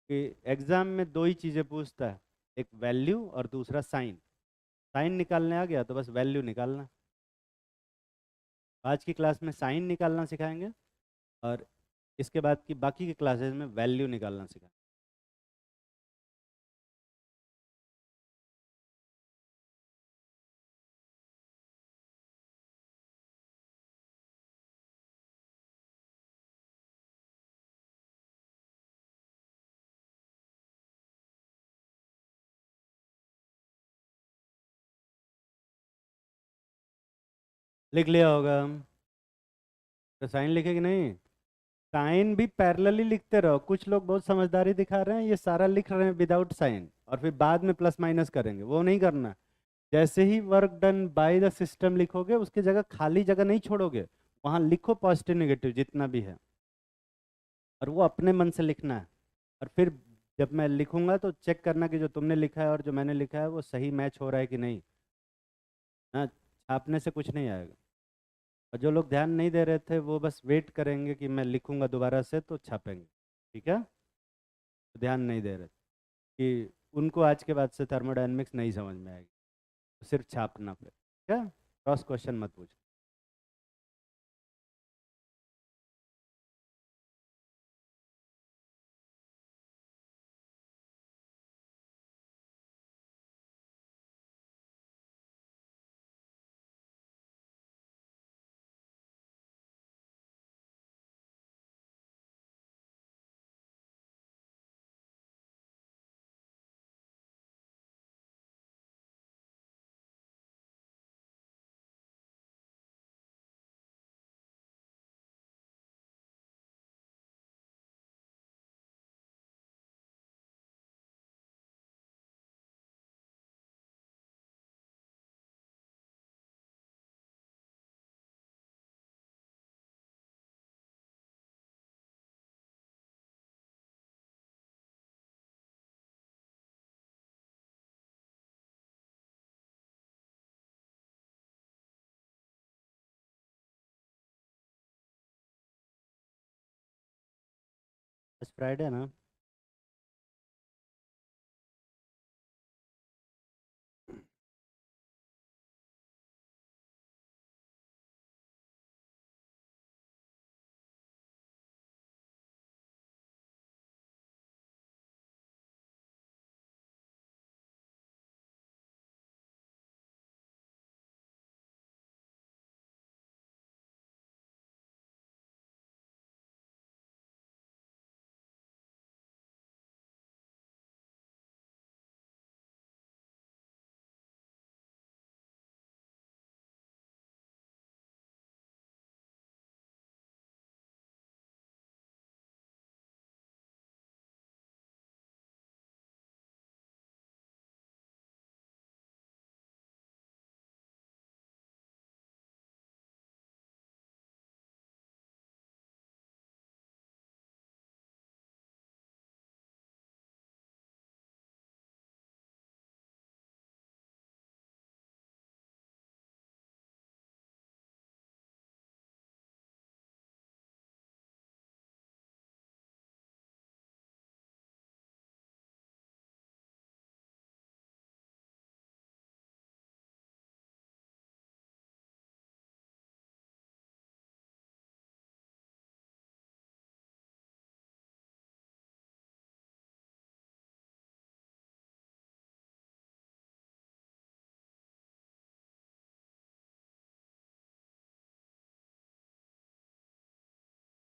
कि एग्जाम में दो ही चीज़ें पूछता है, एक वैल्यू और दूसरा साइन। साइन निकालने आ गया तो बस वैल्यू निकालना। आज की क्लास में साइन निकालना सिखाएंगे और इसके बाद की बाकी की क्लासेस में वैल्यू निकालना सिखाएंगे। लिख लिया होगा? तो साइन लिखे कि नहीं? साइन भी पैरेलली लिखते रहो। कुछ लोग बहुत समझदारी दिखा रहे हैं, ये सारा लिख रहे हैं विदाउट साइन और फिर बाद में प्लस माइनस करेंगे, वो नहीं करना। जैसे ही work done by the system लिखोगे उसकी जगह खाली जगह नहीं छोड़ोगे, वहां लिखो पॉजिटिव नेगेटिव जितना भी है, और वो अपने मन से लिखना है। और फिर जब मैं लिखूंगा तो चेक करना कि जो तुमने लिखा है और जो मैंने लिखा है वो सही मैच हो रहा है कि नहीं। हाँ, छापने से कुछ नहीं आएगा। और जो लोग ध्यान नहीं दे रहे थे वो बस वेट करेंगे कि मैं लिखूंगा दोबारा से तो छापेंगे। ठीक है? तो ध्यान नहीं दे रहे कि उनको आज के बाद से थर्मोडायनेमिक्स नहीं समझ में आएगी, तो सिर्फ छापना पे, क्या क्रॉस क्वेश्चन मत पूछ। आज फ्राइडे ना।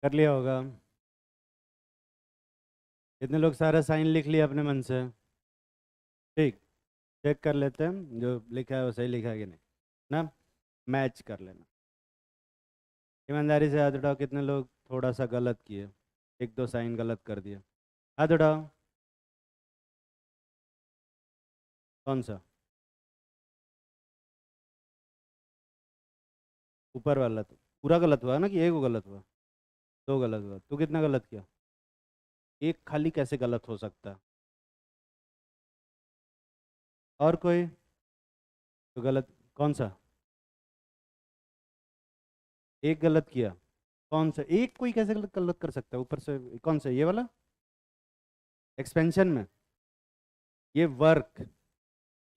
कर लिया होगा। कितने लोग सारा साइन लिख लिया अपने मन से? ठीक, चेक कर लेते हैं जो लिखा है वो सही लिखा है कि नहीं ना, मैच कर लेना। ईमानदारी से हाथ उठाओ, कितने लोग थोड़ा सा गलत किए, एक दो साइन गलत कर दिए, हाथ उठाओ। कौन सा? ऊपर वाला तो पूरा गलत हुआ ना, कि एक वो गलत हुआ? दो गलत हुआ। तू कितना गलत किया? एक खाली कैसे गलत हो सकता है? और कोई तो गलत? कौन सा? एक गलत किया? कौन सा एक? कोई कैसे गलत गलत कर सकता है ऊपर से? कौन सा, ये वाला एक्सपेंशन में? ये वर्क,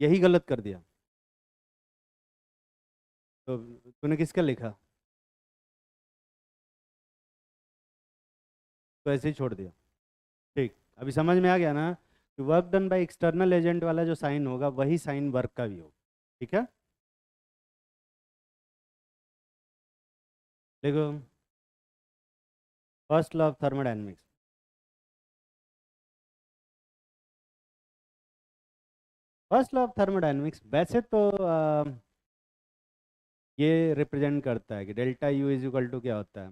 यही गलत कर दिया? तो तूने किसका लिखा? तो ऐसे ही छोड़ दिया। ठीक, अभी समझ में आ गया ना कि work done by external agent वाला जो साइन होगा वही साइन वर्क का भी होगा। ठीक है, देखो, first law of thermodynamics. First law of thermodynamics वैसे तो ये रिप्रेजेंट करता है कि delta U is equal to क्या होता है,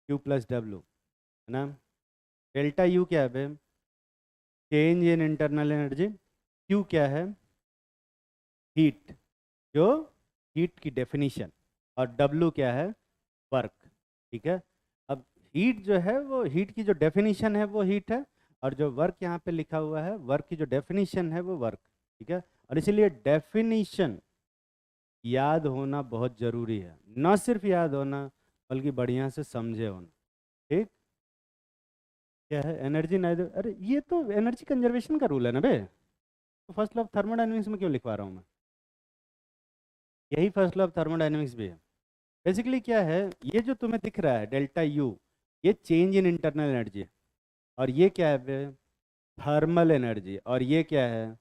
क्यू प्लस डब्ल्यू, है ना। डेल्टा यू क्या है? Change in internal energy. Q क्या है? हीट, जो हीट की डेफिनेशन। और डब्ल्यू क्या है? वर्क। ठीक है, अब हीट जो है वो हीट की जो डेफिनेशन है वो हीट है, और जो वर्क यहाँ पे लिखा हुआ है वर्क की जो डेफिनेशन है वो वर्क। ठीक है, और इसीलिए डेफिनेशन याद होना बहुत ज़रूरी है, न सिर्फ याद होना बल्कि बढ़िया से समझे होना। ठीक, क्या है एनर्जी नाइदर, अरे ये तो एनर्जी कंजर्वेशन का रूल है ना बे। तो फर्स्ट लॉ ऑफ थर्मोडायनेमिक्स में क्यों लिखवा रहा हूँ मैं? यही फर्स्ट लॉ ऑफ थर्मोडायनेमिक्स भी है। बेसिकली क्या है, ये जो तुम्हें दिख रहा है डेल्टा यू, ये चेंज इन इंटरनल एनर्जी है। और ये क्या है? Thermal energy. और ये क्या है?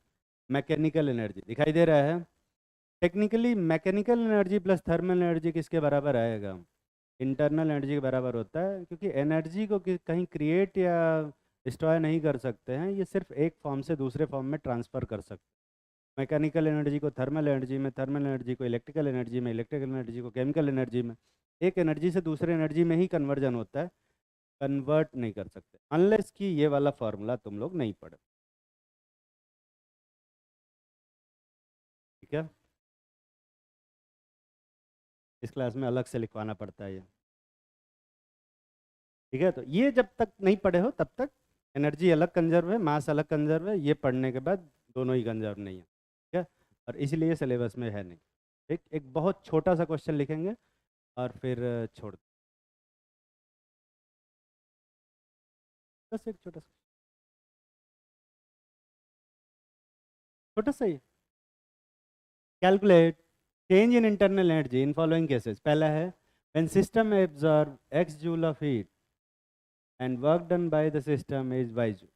Mechanical energy. दिखाई दे रहा है? Technically mechanical energy plus thermal energy किसके बराबर आएगा? इंटरनल एनर्जी के बराबर होता है, क्योंकि एनर्जी को कहीं क्रिएट या डिस्ट्रॉय नहीं कर सकते हैं, ये सिर्फ एक फॉर्म से दूसरे फॉर्म में ट्रांसफ़र कर सकते हैं। मैकेनिकल एनर्जी को थर्मल एनर्जी में, थर्मल एनर्जी को इलेक्ट्रिकल एनर्जी में, इलेक्ट्रिकल एनर्जी को केमिकल एनर्जी में। एक एनर्जी से दूसरे एनर्जी में ही कन्वर्जन होता है, कन्वर्ट नहीं कर सकते अनलेस कि ये वाला फॉर्मूला तुम लोग नहीं पढ़े। ठीक है, इस क्लास में अलग से लिखवाना पड़ता है ये। ठीक है, तो ये जब तक नहीं पढ़े हो तब तक एनर्जी अलग कंजर्व है, मास अलग कंजर्व है, ये पढ़ने के बाद दोनों ही कंजर्व नहीं है। ठीक है, और इसलिए सिलेबस में है नहीं। ठीक, एक बहुत छोटा सा क्वेश्चन लिखेंगे और फिर छोड़ दें। बस एक छोटा सा, छोटा सा ही। Calculate change in internal energy in following cases. पहला है when system absorb x joule of heat and work done by the system is y joule.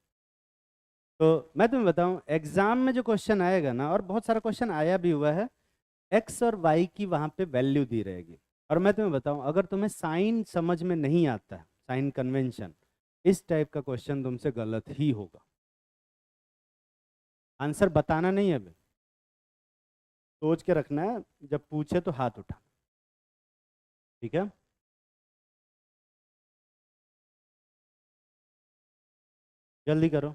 तो मैं तुम्हें बताऊं, एग्जाम में जो क्वेश्चन आएगा ना, और बहुत सारा क्वेश्चन आया भी हुआ है, x और y की वहां पे वैल्यू दी रहेगी। और मैं तुम्हें बताऊं, अगर तुम्हें साइन समझ में नहीं आता है, साइन कन्वेंशन, इस टाइप का क्वेश्चन तुमसे गलत ही होगा। आंसर बताना नहीं है अभी, सोच के रखना है, जब पूछे तो हाथ उठा। ठीक है, जल्दी करो।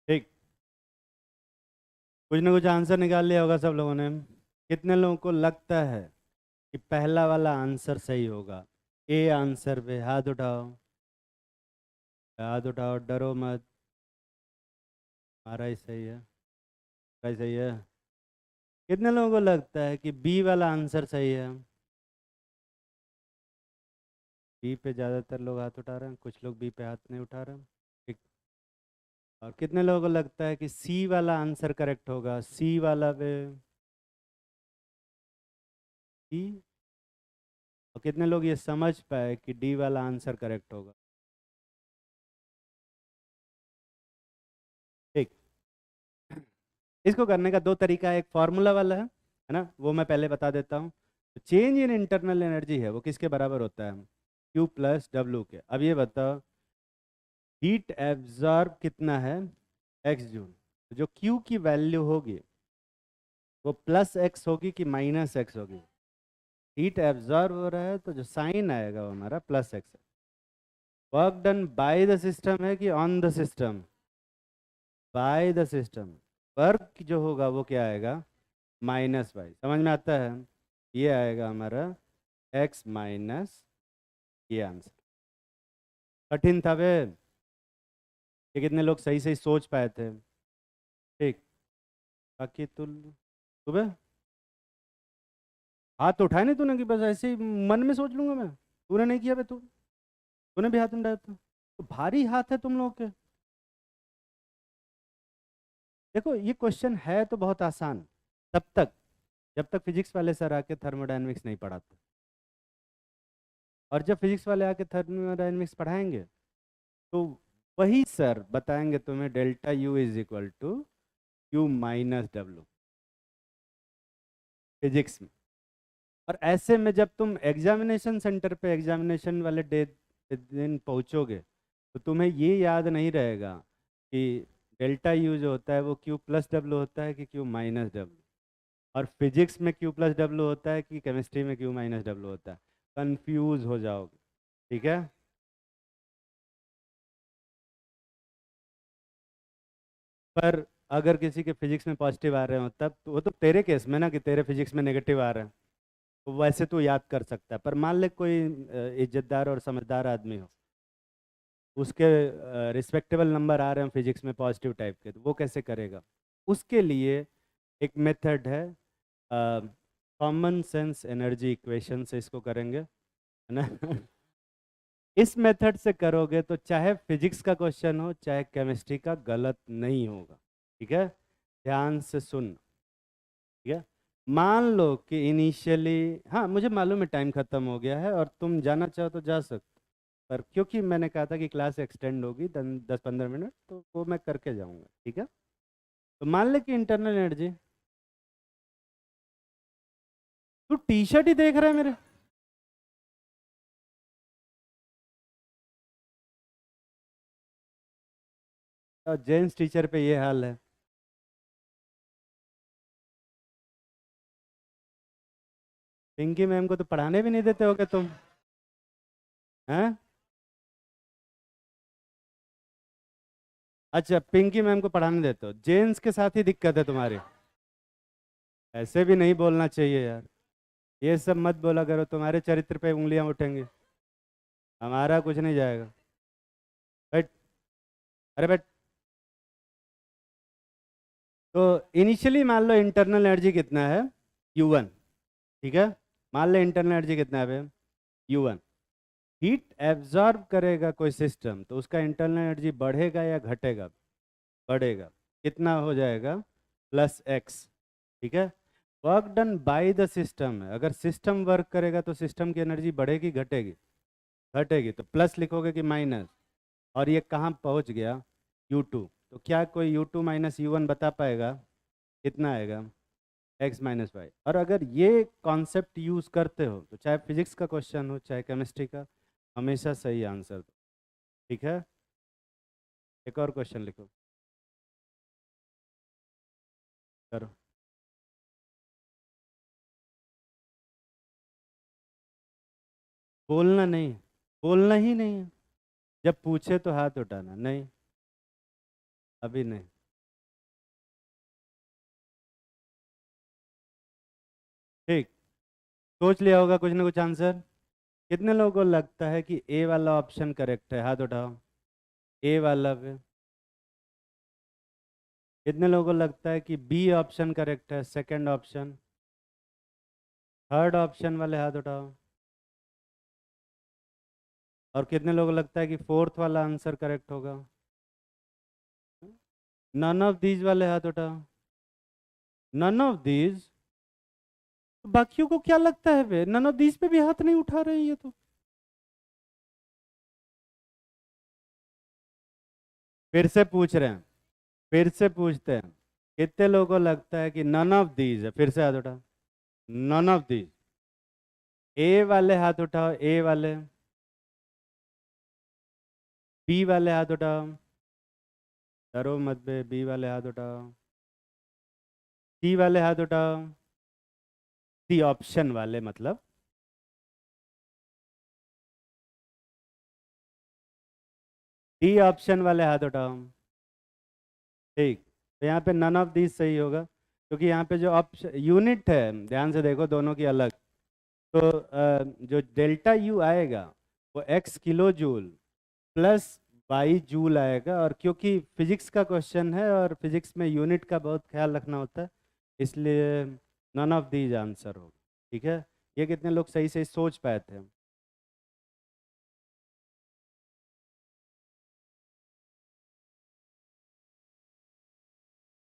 ठीक, कुछ ना कुछ आंसर निकाल लिया होगा सब लोगों ने। कितने लोगों को लगता है कि पहला वाला आंसर सही होगा? ए आंसर पे हाथ उठाओ, हाथ उठाओ, डरो मत। हमारा ही सही है, हमारा ही सही है। कितने लोगों को लगता है कि बी वाला आंसर सही है? बी पे ज़्यादातर लोग हाथ उठा रहे हैं, कुछ लोग बी पे हाथ नहीं उठा रहे हैं। ठीक, और कितने लोगों को लगता है कि सी वाला आंसर करेक्ट होगा? सी वाला पे सी। और कितने लोग ये समझ पाए कि डी वाला आंसर करेक्ट होगा? ठीक, इसको करने का दो तरीका है। एक फार्मूला वाला है ना, वो मैं पहले बता देता हूँ। तो चेंज इन इंटरनल एनर्जी है, वो किसके बराबर होता है? Q प्लस डब्ल्यू के। अब ये बताओ, हीट एब्जॉर्ब कितना है? x joule. तो जो Q की वैल्यू होगी वो प्लस x होगी कि माइनस x होगी? हीट एब्जॉर्ब हो रहा है तो जो साइन आएगा वो हमारा प्लस x है। Work done by the system है कि on the system? By the system. Work जो होगा वो क्या आएगा? Minus Y. समझ में आता है? ये आएगा हमारा x माइनस, ये आंसर। कठिन था बे? ये कितने लोग सही सही सोच पाए थे? ठीक, बाकी तू सुबह हाथ तो उठाए नहीं तूने कि बस ऐसे ही मन में सोच लूंगा मैं? तूने नहीं किया बे, तूने भी हाथ नहीं उठाया था। तो भारी हाथ है तुम लोग के। देखो, ये क्वेश्चन है तो बहुत आसान, तब तक जब तक फिजिक्स वाले सर आके थर्मोडायनेमिक्स नहीं पढ़ाते। और जब फिजिक्स वाले आके थर्मोडायनेमिक्स पढ़ाएंगे तो वही सर बताएंगे तुम्हें delta U is equal to Q minus W, physics में। और ऐसे में जब तुम एग्जामिनेशन सेंटर पे एग्जामिनेशन वाले डे दिन पहुंचोगे तो तुम्हें ये याद नहीं रहेगा कि डेल्टा यू जो होता है वो क्यू प्लस डब्ल्यू होता है कि क्यू माइनस डब्ल्यू, और फिजिक्स में क्यू प्लस डब्ल्यू होता है कि केमिस्ट्री में क्यू माइनस डब्ल्यू होता है। कंफ्यूज हो जाओगे, ठीक है। पर अगर किसी के फिजिक्स में पॉजिटिव आ रहे हो तब तो वो तो तेरे केस में ना, कि तेरे फिजिक्स में नेगेटिव आ रहे हैं, तो वैसे तो याद कर सकता है। पर मान ले कोई इज्जतदार और समझदार आदमी हो, उसके रिस्पेक्टेबल नंबर आ रहे हैं फिजिक्स में पॉजिटिव टाइप के, तो वो कैसे करेगा? उसके लिए एक मेथड है, कॉमन सेंस एनर्जी इक्वेशन से इसको करेंगे, है ना। इस मेथड से करोगे तो चाहे फिजिक्स का क्वेश्चन हो चाहे केमिस्ट्री का, गलत नहीं होगा, ठीक है। ध्यान से सुन, ठीक है। मान लो कि इनिशियली, हाँ मुझे मालूम है टाइम खत्म हो गया है और तुम जाना चाहो तो जा सकते, पर क्योंकि मैंने कहा था कि क्लास एक्सटेंड होगी 10-15 मिनट, तो वो मैं करके जाऊंगा, ठीक है। तो मान ले कि इंटरनल एनर्जी, तू टी शर्ट ही देख रहा है मेरे। और जेंट्स टीचर पे ये हाल है। पिंकी मैम को तो पढ़ाने भी नहीं देते होगे तुम, हैं? अच्छा, पिंकी मैम को पढ़ाने देते हो, जेंट्स के साथ ही दिक्कत है तुम्हारी। ऐसे भी नहीं बोलना चाहिए यार, ये सब मत बोला करो, तुम्हारे चरित्र पे उंगलियां उठेंगी, हमारा कुछ नहीं जाएगा। बट, अरे बट, तो इनिशियली मान लो इंटरनल एनर्जी कितना है, U1, ठीक है। मान लो इंटरनल एनर्जी कितना है U1। हीट एब्जॉर्ब करेगा कोई सिस्टम तो उसका इंटरनल एनर्जी बढ़ेगा या घटेगा? बढ़ेगा। कितना हो जाएगा? +x, ठीक है। Work done by the system है, अगर सिस्टम वर्क करेगा तो सिस्टम की एनर्जी बढ़ेगी घटेगी? घटेगी, तो प्लस लिखोगे कि माइनस? और ये कहाँ पहुँच गया? U2। तो क्या कोई U2 माइनस U1 बता पाएगा कितना आएगा? x-y। और अगर ये कॉन्सेप्ट यूज़ करते हो तो चाहे फिजिक्स का क्वेश्चन हो चाहे केमिस्ट्री का, हमेशा सही आंसर दो, ठीक है। एक और क्वेश्चन लिखो, करो। बोलना नहीं, बोलना ही नहीं है। जब पूछे तो हाथ उठाना, नहीं अभी नहीं। ठीक, सोच लिया होगा कुछ ना कुछ आंसर। कितने लोगों को लगता है कि ए वाला ऑप्शन करेक्ट है? हाथ उठाओ, ए वाला पे। कितने लोगों को लगता है कि बी ऑप्शन करेक्ट है, सेकंड ऑप्शन? थर्ड ऑप्शन वाले हाथ उठाओ। और कितने लोगों को लगता है कि फोर्थ वाला आंसर करेक्ट होगा? नन ऑफ दीज वाले हाथ उठाओ। नन ऑफ दीज, बाकियों को क्या लगता है वे नन ऑफ दीज पे भी हाथ नहीं उठा रहे हैं ये तो। फिर से पूछ रहे हैं, फिर से पूछते हैं, कितने लोगों को लगता है कि नन ऑफ दीज है? फिर से हाथ उठाओ। None of these. ए वाले हाथ उठाओ, ए वाले। बी वाले हाथ उठाओ, डरो मत बे, बी वाले हाथ उठाओ। सी वाले हाथ उठाओ, सी ऑप्शन वाले मतलब। डी ऑप्शन वाले हाथ उठाओ। ठीक, तो यहाँ पे नन ऑफ दीज सही होगा, क्योंकि यहाँ पे जो ऑप्शन यूनिट है, ध्यान से देखो दोनों की अलग। तो जो डेल्टा यू आएगा वो x kilo joule plus Y joule आएगा, और क्योंकि फिजिक्स का क्वेश्चन है और फिजिक्स में यूनिट का बहुत ख्याल रखना होता है, इसलिए नन ऑफ दीज आंसर होगा, ठीक है। ये कितने लोग सही सही सोच पाए थे?